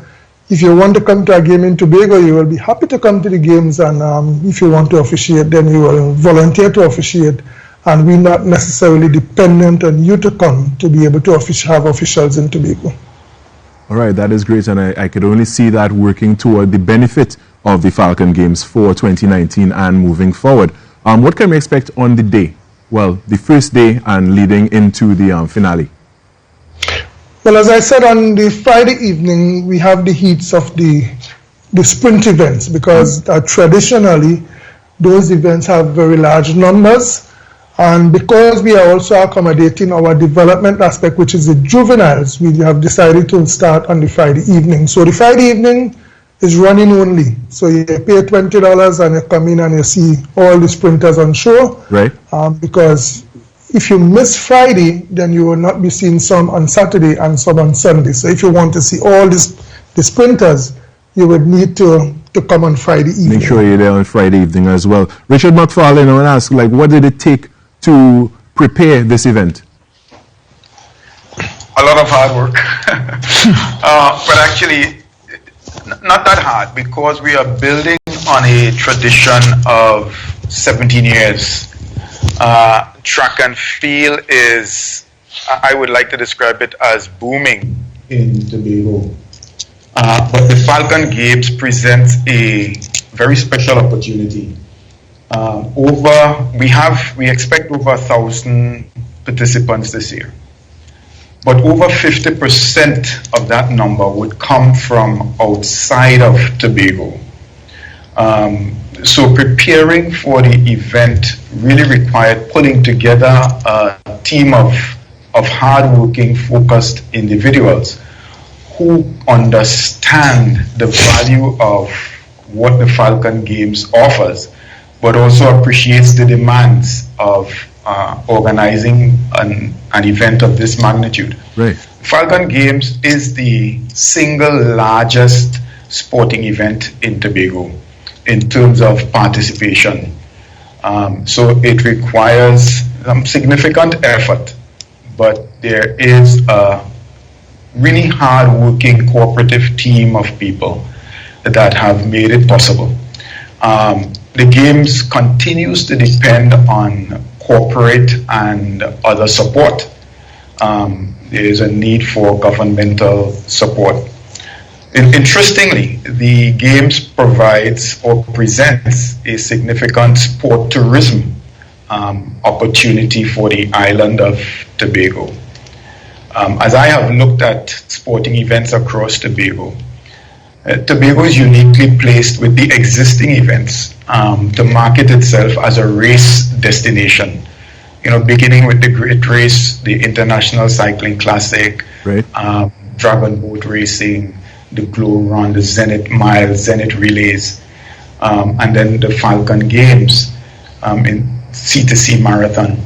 if you want to come to a game in Tobago, you will be happy to come to the games, and if you want to officiate, then you will volunteer to officiate, and we're not necessarily dependent on you to come to be able to have officials in Tobago. All right, that is great, and I could only see that working toward the benefit of the Falcon Games for 2019 and moving forward. What can we expect on the day? Well, the first day and leading into the finale. Well, as I said, on the Friday evening, we have the heats of the sprint events, because traditionally those events have very large numbers, and because we are also accommodating our development aspect, which is the juveniles, we have decided to start on the Friday evening. So the Friday evening is running only. So you pay $20 and you come in and you see all the sprinters on show. Right. Because if you miss Friday, then you will not be seeing some on Saturday and some on Sunday. So if you want to see all the sprinters, you would need to come on Friday evening. Make sure you're there on Friday evening as well. Richard McFarlane, I want to ask, what did it take to prepare this event? A lot of hard work. But actually, not that hard, because we are building on a tradition of 17 years. Track and field is, I would like to describe it as booming in Tobago. But the Falcon Games presents a very special opportunity. We expect over 1,000 participants this year. But over 50% of that number would come from outside of Tobago. So preparing for the event really required putting together a team of hardworking, focused individuals who understand the value of what the Falcon Games offers, but also appreciates the demands of organizing an event of this magnitude. Right. Falcon Games is the single largest sporting event in Tobago in terms of participation. So it requires some significant effort, but there is a really hard-working cooperative team of people that have made it possible. The Games continues to depend on corporate and other support. There is a need for governmental support. Interestingly, the Games provides or presents a significant sport tourism opportunity for the island of Tobago. As I have looked at sporting events across Tobago, Tobago is uniquely placed with the existing events to market itself as a race destination. You know, beginning with the Great Race, the International Cycling Classic, right. Dragon Boat Racing, the Glow Run, the Zenith Mile, Zenith Relays, and then the Falcon Games in C2C Marathon.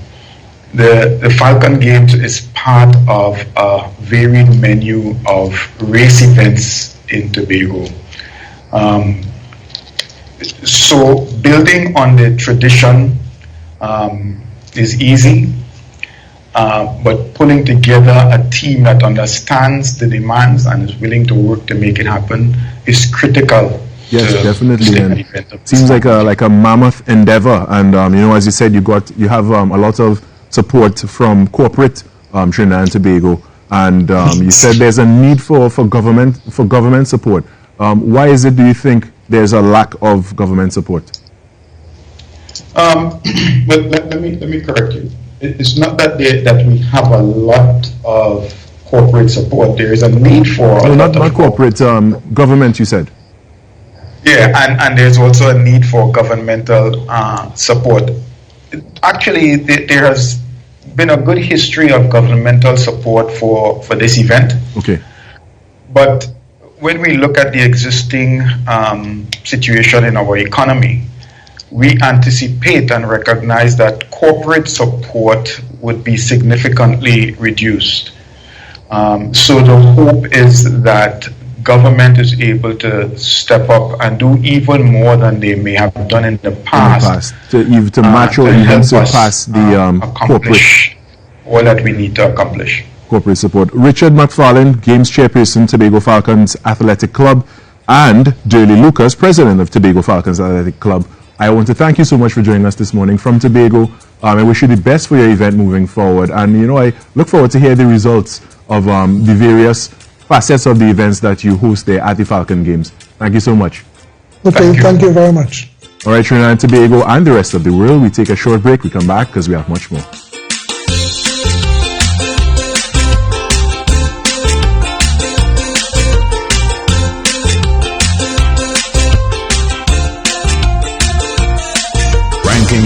The Falcon Games is part of a varied menu of race events in Tobago. So building on the tradition is easy, but pulling together a team that understands the demands and is willing to work to make it happen is critical. Yes, definitely. And it seems like a mammoth endeavor. And you know, as you said, you have a lot of support from corporate Trinidad and Tobago, and you said there's a need for government support. Why is it, do you think, there's a lack of government support? But let me correct you. It's not that we have a lot of corporate support. There is a need for not corporate, government, you said. Yeah, and there's also a need for governmental support. Actually, there has been a good history of governmental support for this event. Okay. But when we look at the existing situation in our economy, we anticipate and recognize that corporate support would be significantly reduced. So the hope is that government is able to step up and do even more than they may have done in the past. To match or even surpass the accomplish all that we need to accomplish. Corporate support. Richard McFarlane, Games Chairperson, Tobago Falcons Athletic Club, and Durley Lucas, President of Tobago Falcons Athletic Club. I want to thank you so much for joining us this morning from Tobago. I wish you the best for your event moving forward. And, you know, I look forward to hear the results of the various facets of the events that you host there at the Falcon Games. Thank you so much. Okay, thank you very much. All right, Trinidad and Tobago and the rest of the world, we take a short break. We come back because we have much more.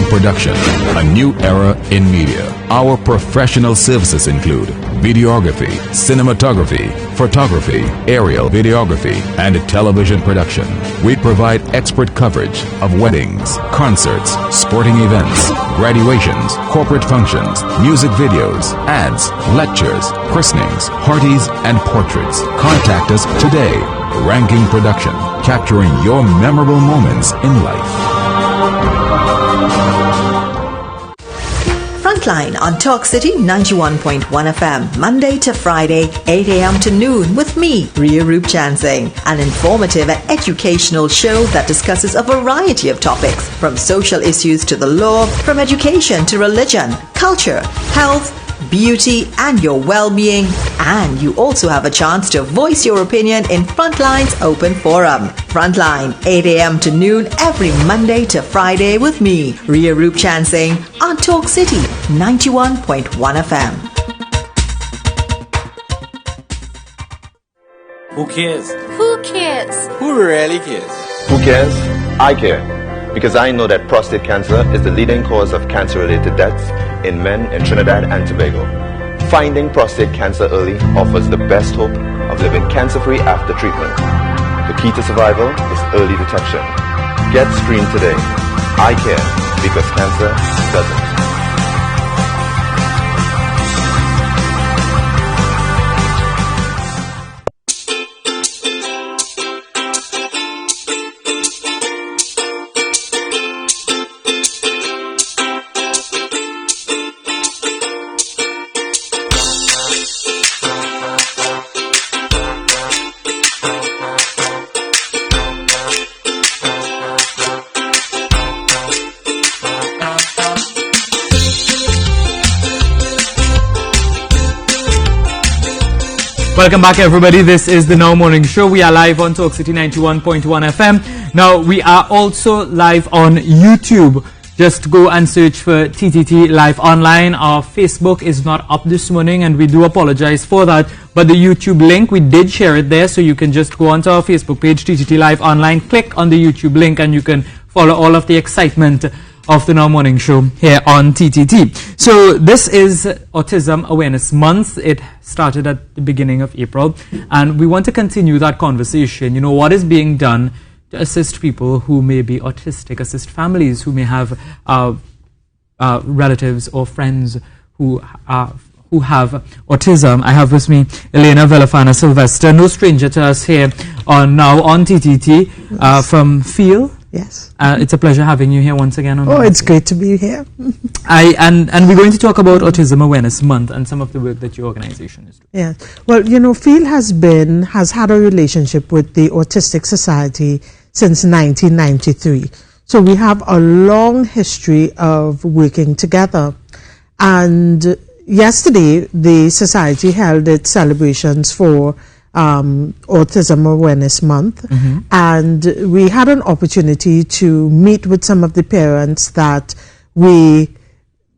Production, a new era in media. Our professional services include videography, cinematography, photography, aerial videography, and television production. We provide expert coverage of weddings, concerts, sporting events, graduations, corporate functions, music videos, ads, lectures, christenings, parties, and portraits. Contact us today. Ranking Production, capturing your memorable moments in life. Frontline on Talk City 91.1 FM, Monday to Friday, 8 a.m. to noon with me, Ria Roop Chansing, an informative and educational show that discusses a variety of topics, from social issues to the law, from education to religion, culture, health, beauty, and your well-being. And you also have a chance to voice your opinion in Frontline's open forum. Frontline, 8 a.m. to noon every Monday to Friday with me, Ria Roop Chansing, on Talk City 91.1 FM. Who cares? Who cares? Who really cares? Who cares? I care. Because I know that prostate cancer is the leading cause of cancer-related deaths in men in Trinidad and Tobago. Finding prostate cancer early offers the best hope of living cancer-free after treatment. The key to survival is early detection. Get screened today. I care because cancer doesn't. Welcome back, everybody. This is the Now Morning Show. We are live on Talk City 91.1 FM. Now, we are also live on YouTube. Just go and search for TTT Live Online. Our Facebook is not up this morning, and we do apologize for that. But the YouTube link, we did share it there, so you can just go onto our Facebook page, TTT Live Online, click on the YouTube link, and you can follow all of the excitement of the Now Morning Show here on TTT. So this is Autism Awareness Month. It started at the beginning of April, and we want to continue that conversation. You know, what is being done to assist people who may be autistic, assist families who may have relatives or friends who have autism. I have with me Elena Villafana Sylvester, no stranger to us here on Now on TTT, from FEEL. Yes. It's a pleasure having you here once again. It's great to be here. And we're going to talk about Autism Awareness Month and some of the work that your organization is doing. Yeah. Well, you know, FEEL has had a relationship with the Autistic Society since 1993. So we have a long history of working together. And yesterday, the society held its celebrations for Autism Awareness Month, and we had an opportunity to meet with some of the parents that we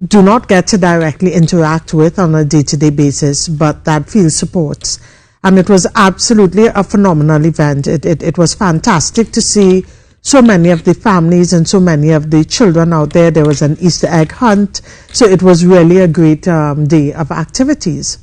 do not get to directly interact with on a day-to-day basis, but that FEEL supports. And it was absolutely a phenomenal event. It was fantastic to see so many of the families and so many of the children out there. There was an Easter egg hunt, so it was really a great day of activities.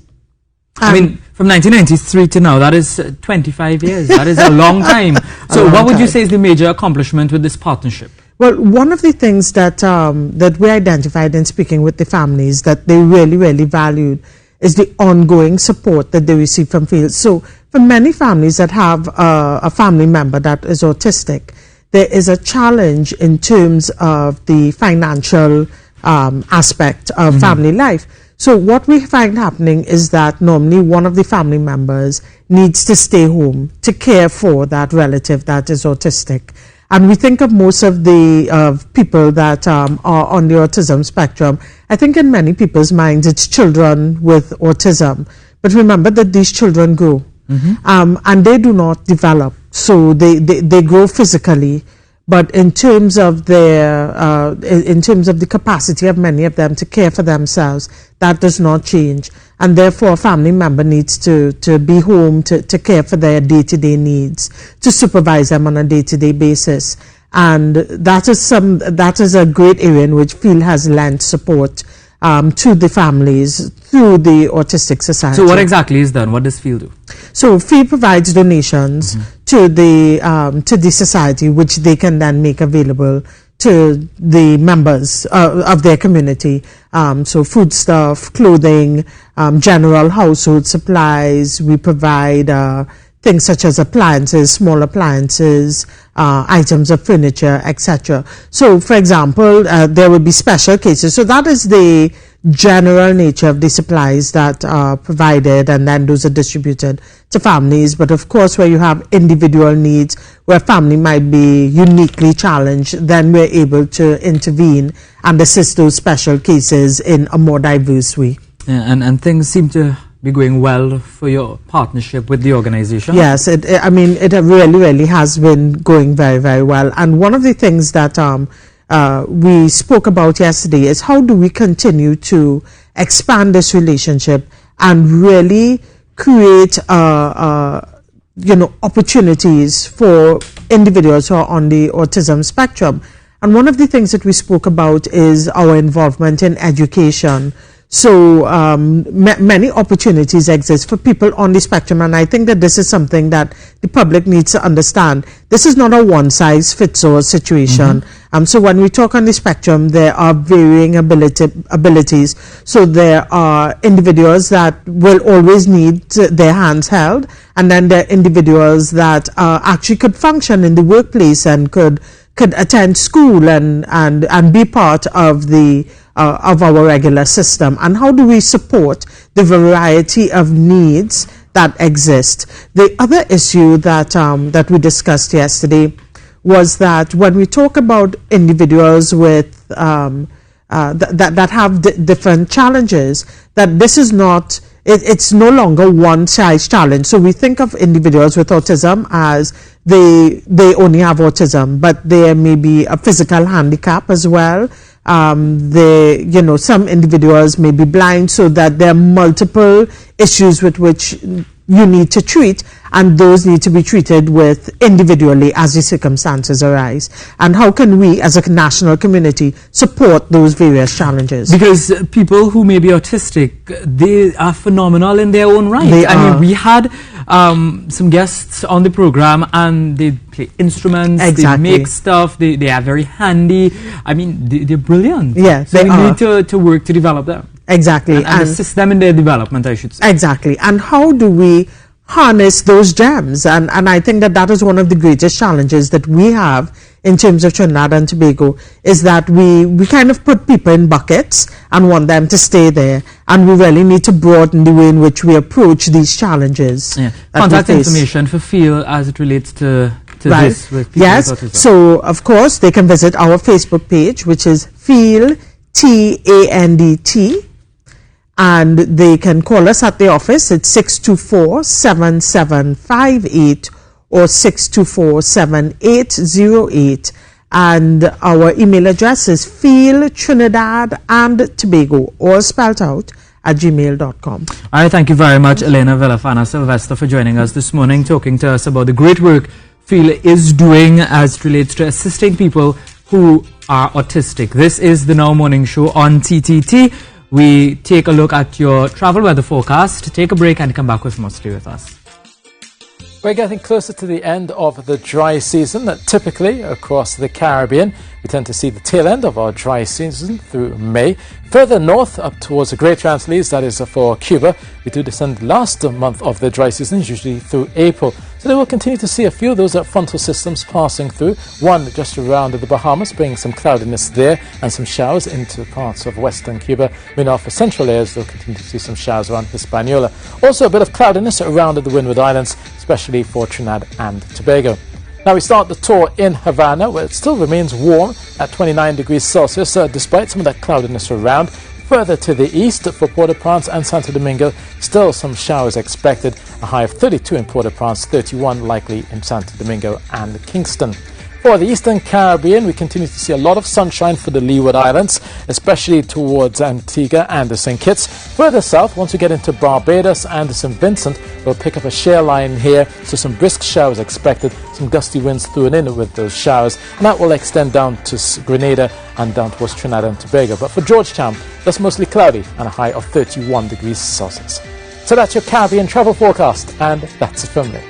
I mean, from 1993 to now, that is 25 years. That is a long time. So what would you say is the major accomplishment with this partnership? Well, one of the things that that we identified in speaking with the families that they really, really valued is the ongoing support that they receive from FEEL. So for many families that have a family member that is autistic, there is a challenge in terms of the financial aspect of family life. So what we find happening is that normally one of the family members needs to stay home to care for that relative that is autistic. And we think of most of the people that are on the autism spectrum. I think in many people's minds it's children with autism. But remember that these children grow and they do not develop. So they grow physically. But in terms of the capacity of many of them to care for themselves, that does not change. And therefore, a family member needs to be home to care for their day-to-day needs, to supervise them on a day-to-day basis. And that is a great area in which FEEL has lent support to the families through the Autistic Society. So what exactly is done? What does FEEL do? So FEEL provides donations to the society, which they can then make available to the members of their community. So foodstuff, clothing, general household supplies. We provide things such as appliances, small appliances, items of furniture, etc. So, for example, there will be special cases. So that is the general nature of the supplies that are provided, and then those are distributed to families. But of course, where you have individual needs, where a family might be uniquely challenged, then we're able to intervene and assist those special cases in a more diverse way. Yeah, and things seem to be going well for your partnership with the organization. Yes, it really has been going very, very well. And one of the things that we spoke about yesterday is how do we continue to expand this relationship and really create opportunities for individuals who are on the autism spectrum. And one of the things that we spoke about is our involvement in education. So many opportunities exist for people on the spectrum, and I think that this is something that the public needs to understand. This is not a one-size-fits-all situation. So when we talk on the spectrum, there are varying abilities. So there are individuals that will always need their hands held, and then there are individuals that actually could function in the workplace and could attend school and be part of the of our regular system. And how do we support the variety of needs that exist? The other issue that we discussed yesterday was that when we talk about individuals with that have different challenges, that this is not it's no longer one size challenge. So we think of individuals with autism as they only have autism, but there may be a physical handicap as well. Some individuals may be blind, so that there are multiple issues with which you need to treat, and those need to be treated with individually as the circumstances arise. And how can we as a national community support those various challenges? Because people who may be autistic, they are phenomenal in their own right. I mean, we had some guests on the program, and they play instruments, they make stuff, they are very handy. I mean, they're brilliant. Yeah, so we need to work to develop them. Exactly. And assist them in their development, I should say. Exactly. And how do we harness those gems? And I think that is one of the greatest challenges that we have in terms of Trinidad and Tobago, is that we kind of put people in buckets and want them to stay there. And we really need to broaden the way in which we approach these challenges. Yeah. Contact information for FEEL as it relates to this with people yes. with autism. So, of course, they can visit our Facebook page, which is FEEL, TANDT. And they can call us at the office at 624-7758 or 624-7808. And our email address is feeltrinidadandtobago, all spelled out, at gmail.com. All right, thank you very much, Elena Villafana Sylvester, for joining us this morning, talking to us about the great work FEEL is doing as it relates to assisting people who are autistic. This is the Now Morning Show on TTT. We take a look at your travel weather forecast, take a break, and come back with more. Stay with us. We're getting closer to the end of the dry season. Typically, across the Caribbean, we tend to see the tail end of our dry season through May. Further north, up towards the Greater Antilles, that is for Cuba, we do descend last month of the dry season, usually through April. So they will continue to see a few of those frontal systems passing through. One just around the Bahamas, bringing some cloudiness there and some showers into parts of western Cuba. Meanwhile, for central areas, they'll continue to see some showers around Hispaniola. Also a bit of cloudiness around the Windward Islands, especially for Trinidad and Tobago. Now we start the tour in Havana, where it still remains warm at 29 degrees Celsius, despite some of that cloudiness around. Further to the east, for Port-au-Prince and Santo Domingo, still some showers expected. A high of 32 in Port-au-Prince, 31 likely in Santo Domingo and Kingston. For the Eastern Caribbean, we continue to see a lot of sunshine for the Leeward Islands, especially towards Antigua and the St. Kitts. Further south, once we get into Barbados and St. Vincent, we'll pick up a shear line here, so some brisk showers expected, some gusty winds thrown in with those showers, and that will extend down to Grenada and down towards Trinidad and Tobago. But for Georgetown, that's mostly cloudy and a high of 31 degrees Celsius. So that's your Caribbean travel forecast, and that's it from me.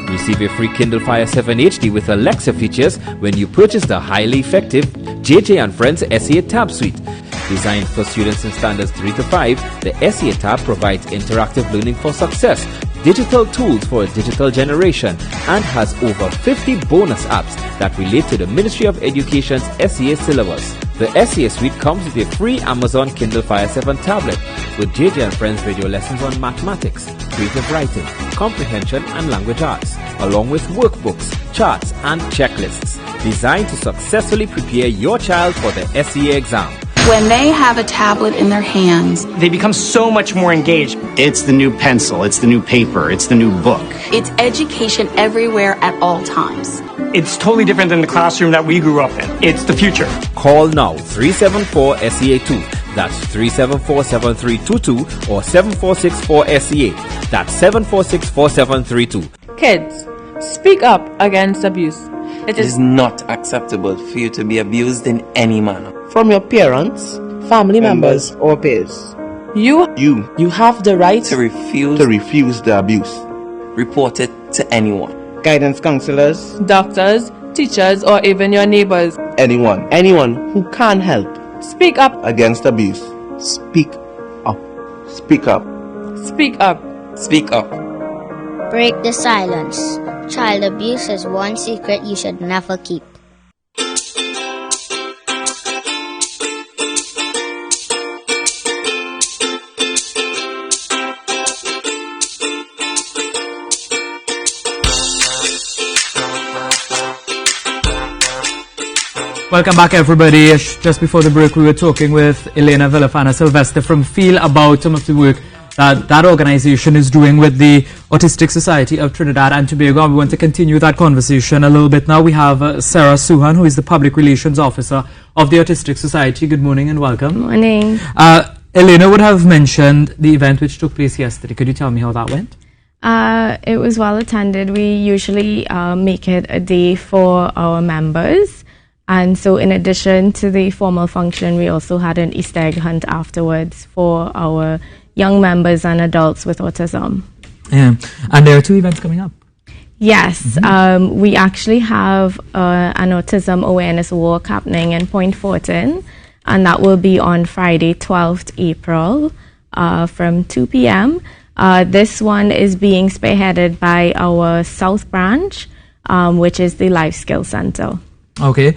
Receive a free Kindle Fire 7 HD with Alexa features when you purchase the highly effective JJ and Friends SEA Tab Suite. Designed for students in standards 3 to 5, the SEA Tab provides interactive learning for success. digital tools for a digital generation and has over 50 bonus apps that relate to the Ministry of Education's SEA syllabus. The SEA Suite comes with a free Amazon Kindle Fire 7 tablet with JJ and Friends video lessons on mathematics, creative writing, comprehension and language arts, along with workbooks, charts and checklists designed to successfully prepare your child for the SEA exam. When they have a tablet in their hands, they become so much more engaged. It's the new pencil, it's the new paper, it's the new book. It's education everywhere at all times. It's totally different than the classroom that we grew up in. It's the future. Call now 374-SEA2. That's 374-7322 or 7464-SEA. That's 7464-7332. Kids, speak up against abuse. It is not acceptable for you to be abused in any manner. From your parents, family members, or peers. You have the right to refuse the abuse. Report it to anyone. Guidance counselors, doctors, teachers, or even your neighbors. Anyone who can help. Speak up against abuse. Speak up. Speak up. Speak up. Speak up. Break the silence. Child abuse is one secret you should never keep. Welcome back, everybody. Just before the break, we were talking with Elena Villafana Sylvester from Feel about some of the work that organization is doing with the Autistic Society of Trinidad and Tobago. And we want to continue that conversation a little bit now. We have Sarah Suhan, who is the Public Relations Officer of the Autistic Society. Good morning and welcome. Good morning. Elena would have mentioned the event which took place yesterday. Could you tell me how that went? It was well attended. We usually make it a day for our members. And so in addition to the formal function, we also had an Easter egg hunt afterwards for our young members and adults with autism. Yeah, and there are 2 events coming up. Yes, we actually have an autism awareness walk happening in Point Fortin, and that will be on Friday, 12th April from 2 p.m. This one is being spearheaded by our South Branch, which is the Life Skills Center. Okay.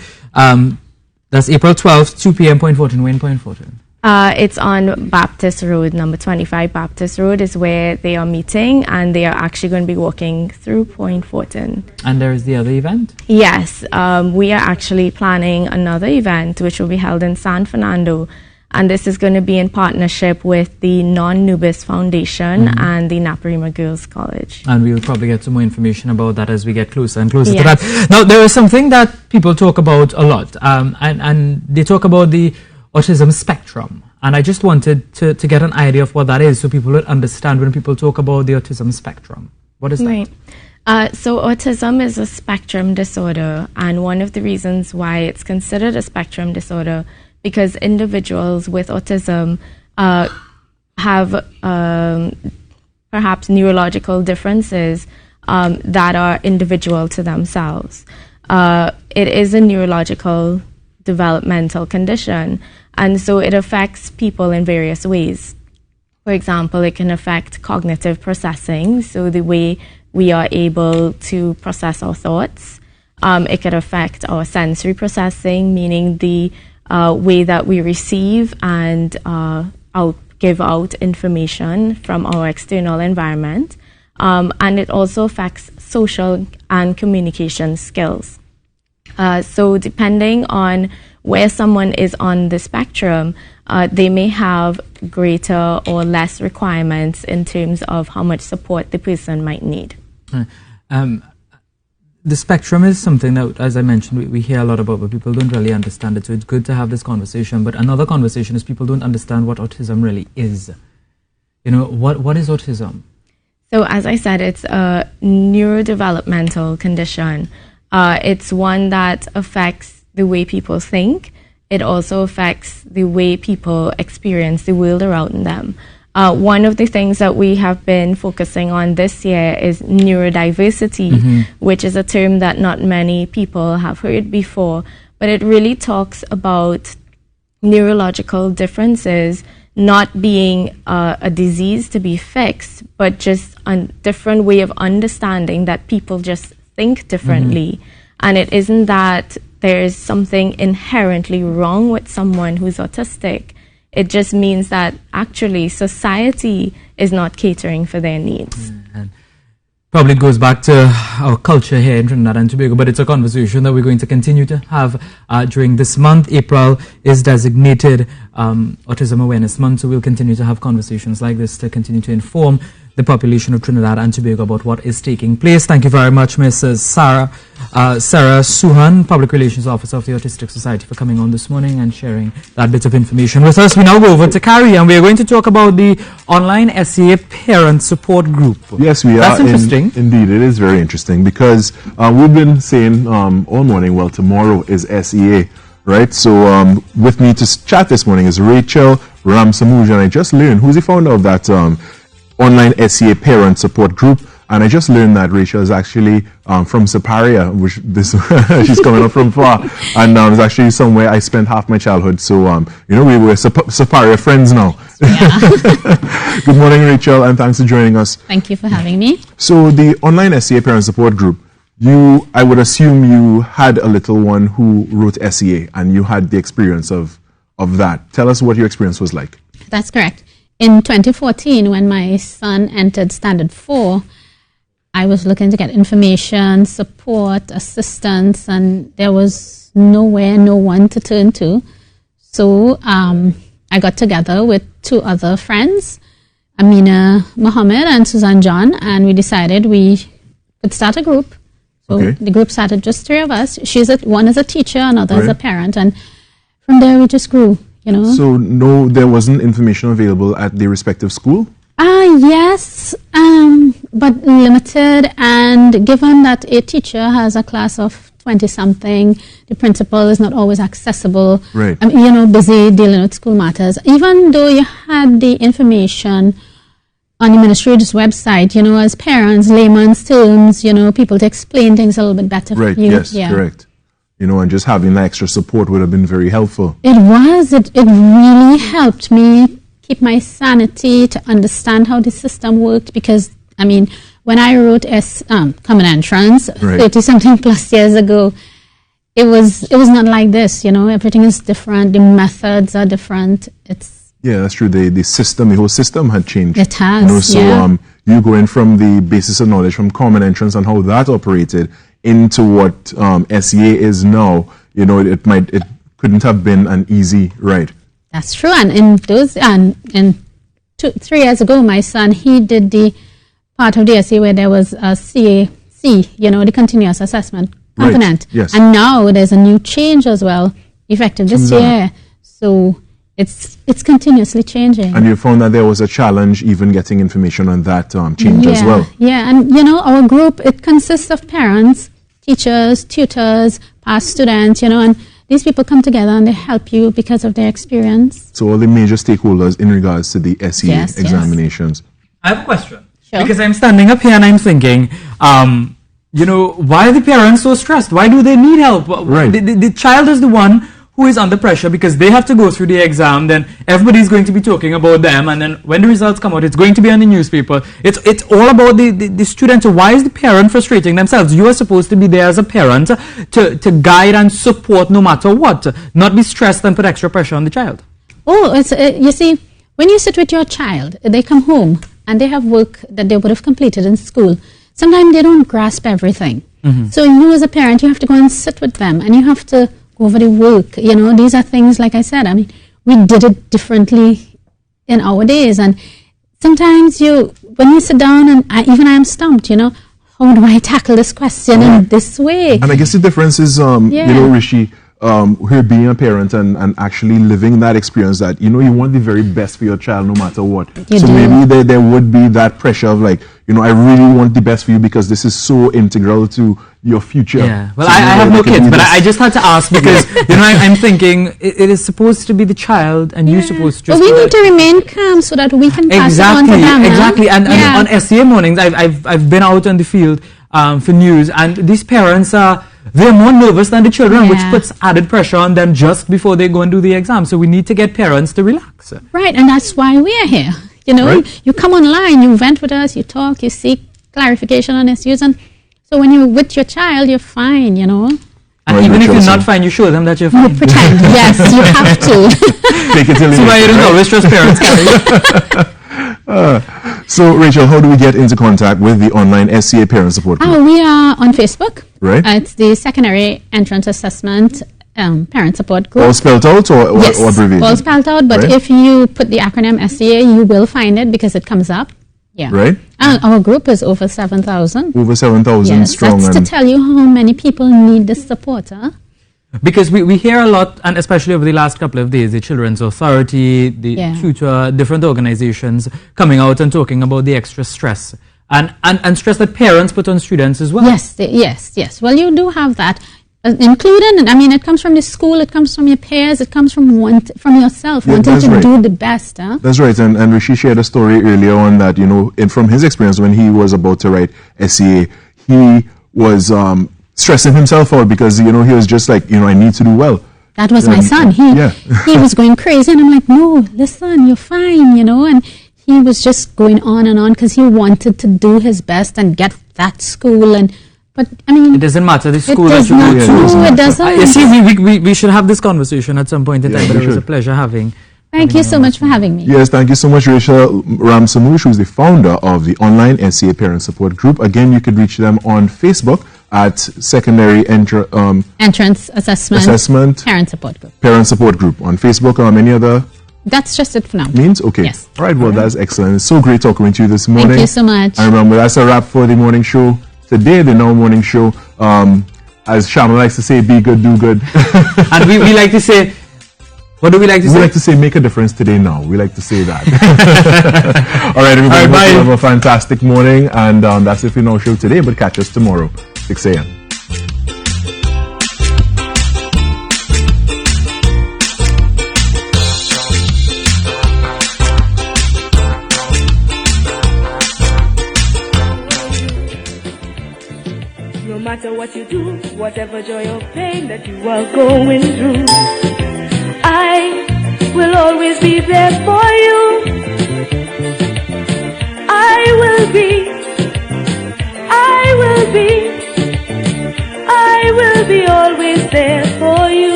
That's April 12th, 2 p.m. Point Fortin. Where in Point Fortin? It's on Baptist Road, number 25 Baptist Road is where they are meeting, and they are actually going to be walking through Point Fortin. And there is the other event? Yes. We are actually planning another event which will be held in San Fernando, and this is going to be in partnership with the Non-Nubis Foundation and the Naparima Girls College. And we'll probably get some more information about that as we get closer and closer to that. Now, there is something that people talk about a lot, and they talk about the autism spectrum. And I just wanted to get an idea of what that is so people would understand when people talk about the autism spectrum. What is that? Right. So autism is a spectrum disorder, and one of the reasons why it's considered a spectrum disorder because individuals with autism have perhaps neurological differences that are individual to themselves. It is a neurological developmental condition, and so it affects people in various ways. For example, it can affect cognitive processing, so the way we are able to process our thoughts. It can affect our sensory processing, meaning the way that we receive and give out information from our external environment. And it also affects social and communication skills. So depending on where someone is on the spectrum, they may have greater or less requirements in terms of how much support the person might need. The spectrum is something that, as I mentioned, we hear a lot about, but people don't really understand it. So it's good to have this conversation. But another conversation is people don't understand what autism really is. You know, what is autism? So as I said, it's a neurodevelopmental condition. It's one that affects the way people think. It also affects the way people experience the world around them. One of the things that we have been focusing on this year is neurodiversity, which is a term that not many people have heard before, but it really talks about neurological differences not being a disease to be fixed, but just a different way of understanding that people just think differently. And it isn't that there is something inherently wrong with someone who's autistic. It just means that actually society is not catering for their needs. And probably goes back to our culture here in Trinidad and Tobago, but it's a conversation that we're going to continue to have during this month. April is designated Autism Awareness Month, so we'll continue to have conversations like this to continue to inform the population of Trinidad and Tobago about what is taking place. Thank you very much, Mrs. Sarah Suhan, Public Relations Officer of the Autistic Society, for coming on this morning and sharing that bit of information with us. We now go over to Carrie, and we're going to talk about the online SEA Parent Support Group. Yes, we are. That's interesting. Indeed, it is very interesting because we've been saying all morning, well, tomorrow is SEA, right? So with me to chat this morning is Rachel Ramsamuj, and I just learned who's the founder of that online SEA Parent Support Group. And I just learned that Rachel is actually from Siparia, which she's coming up from far. And it's actually somewhere I spent half my childhood. So, we were Siparia friends now. Yeah. Good morning, Rachel, and thanks for joining us. Thank you for having me. So the online SEA Parent Support Group, I would assume you had a little one who wrote SEA and you had the experience of that. Tell us what your experience was like. That's correct. In 2014, when my son entered Standard 4, I was looking to get information, support, assistance, and there was no one to turn to. So I got together with two other friends, Amina Mohammed and Suzanne John, and we decided we could start a group. So the group started just three of us. One is a teacher, another is a parent, and from there we just grew. So there wasn't information available at the respective school? Yes, but limited, and given that a teacher has a class of 20-something, the principal is not always accessible. Right. Busy dealing with school matters. Even though you had the information on the ministry's website, as parents, layman's terms, people to explain things a little bit better for you. Yes, correct. And just having that extra support would have been very helpful. It was. It really helped me keep my sanity, to understand how the system worked, because, when I wrote Common Entrance 30-something plus years ago, it was not like this, everything is different, the methods are different. Yeah, that's true. The whole system had changed. It has, you go in from the basis of knowledge from Common Entrance and how that operated into what SEA is now, it couldn't have been an easy ride. That's true. And in 3 years ago, my son, he did the part of the SEA where there was a CAC, the continuous assessment component. Right. Yes. And now there's a new change as well, effective this year. So it's continuously changing. And you found that there was a challenge even getting information on that change as well. Yeah, and our group, it consists of parents, teachers, tutors, past students, and these people come together and they help you because of their experience. So all the major stakeholders in regards to the SEA examinations. I have a question. Sure. Because I'm standing up here and I'm thinking, why are the parents so stressed? Why do they need help? Right. The child is the one who is under pressure because they have to go through the exam, then everybody's going to be talking about them, and then when the results come out, it's going to be on the newspaper. It's all about the student. So why is the parent frustrating themselves? You are supposed to be there as a parent to guide and support no matter what, not be stressed and put extra pressure on the child. Oh, you see, when you sit with your child, they come home and they have work that they would have completed in school. Sometimes they don't grasp everything. So you as a parent, you have to go and sit with them and you have to over the work. These are things, like I said, we did it differently in our days. And sometimes when you sit down, and I am stumped, how do I tackle this question in this way? And I guess the difference is, Rishi, her being a parent and actually living that experience that, you want the very best for your child no matter what. Maybe there would be that pressure of like, I really want the best for you because this is so integral to your future. Yeah. Well, I have no kids, but I just had to ask because, I'm thinking it is supposed to be the child and you're supposed to just... But we need to remain calm so that we can pass it on to them. Exactly. And on SEA mornings, I've been out on the field for news, and these parents are they're more nervous than the children, which Yeah. puts added pressure on them just before they go and do the exam. So we need to get parents to relax. Right, and that's why we are here. You know, Right. you come online, you vent with us, you talk, you seek clarification on issues, and so when you're with your child, you're fine, you know. And even if you're not fine, you show them that you're fine. You pretend, yes, you have to. Take it till See why you don't always trust parents, So, Rachel, how do we get into contact with the online SCA Parent Support Group? Oh, we are on Facebook. Right. It's the Secondary Entrance Assessment Parent Support Group. All spelled out or Yes, abbreviated? all spelled out, but Right. if you put the acronym SCA, you will find it because it comes up. Yeah. Right. And our group is over 7,000. Over 7,000 Yes, strong. that's to And tell you how many people need this support, huh? Because we hear a lot, and especially over the last couple of days, the Children's Authority, the Yeah. tutor, different organizations coming out and talking about the extra stress and stress that parents put on students as well. Yes, yes. Well, you do have that. Including, I mean, it comes from the school, it comes from your peers, it comes from yourself, Yeah, wanting that's to right. do the best, huh? That's right, and Rishi shared a story earlier on that, you know, from his experience when he was about to write SCA, he was stressing himself out because, you know, he was just like, you know, I need to do well. That was my son. He was going crazy, and I'm like, no, listen, you're fine, you know, and he was just going on and on because he wanted to do his best and get that school, and but I mean, It doesn't matter the school that does you not. go to. No, it doesn't. You see, we should have this conversation at some point in time, but we it was a should. pleasure having. Thank you so much for having me. Yes, thank you so much, Rachel Ramsamouche, who's the founder of the online SCA Parent Support Group. Again, you could reach them on Facebook at Secondary Entrance Assessment Parent Support Group. Parent Support Group on Facebook. Any other That's just it for now. means? Okay. Yes. All right, well, that's excellent. It's so great talking to you this morning. Thank you so much. And remember, that's a wrap for the morning show. Today, the Now Morning Show, as Shama likes to say, be good, do good. And we like to say, what do we like to say? We like to say, make a difference today now. We like to say that. All right, everybody, All right, bye. have a fantastic morning. And that's it for Now Show today, but catch us tomorrow, 6 a.m. No matter what you do, whatever joy or pain that you are going through, I will always be there for you. I will be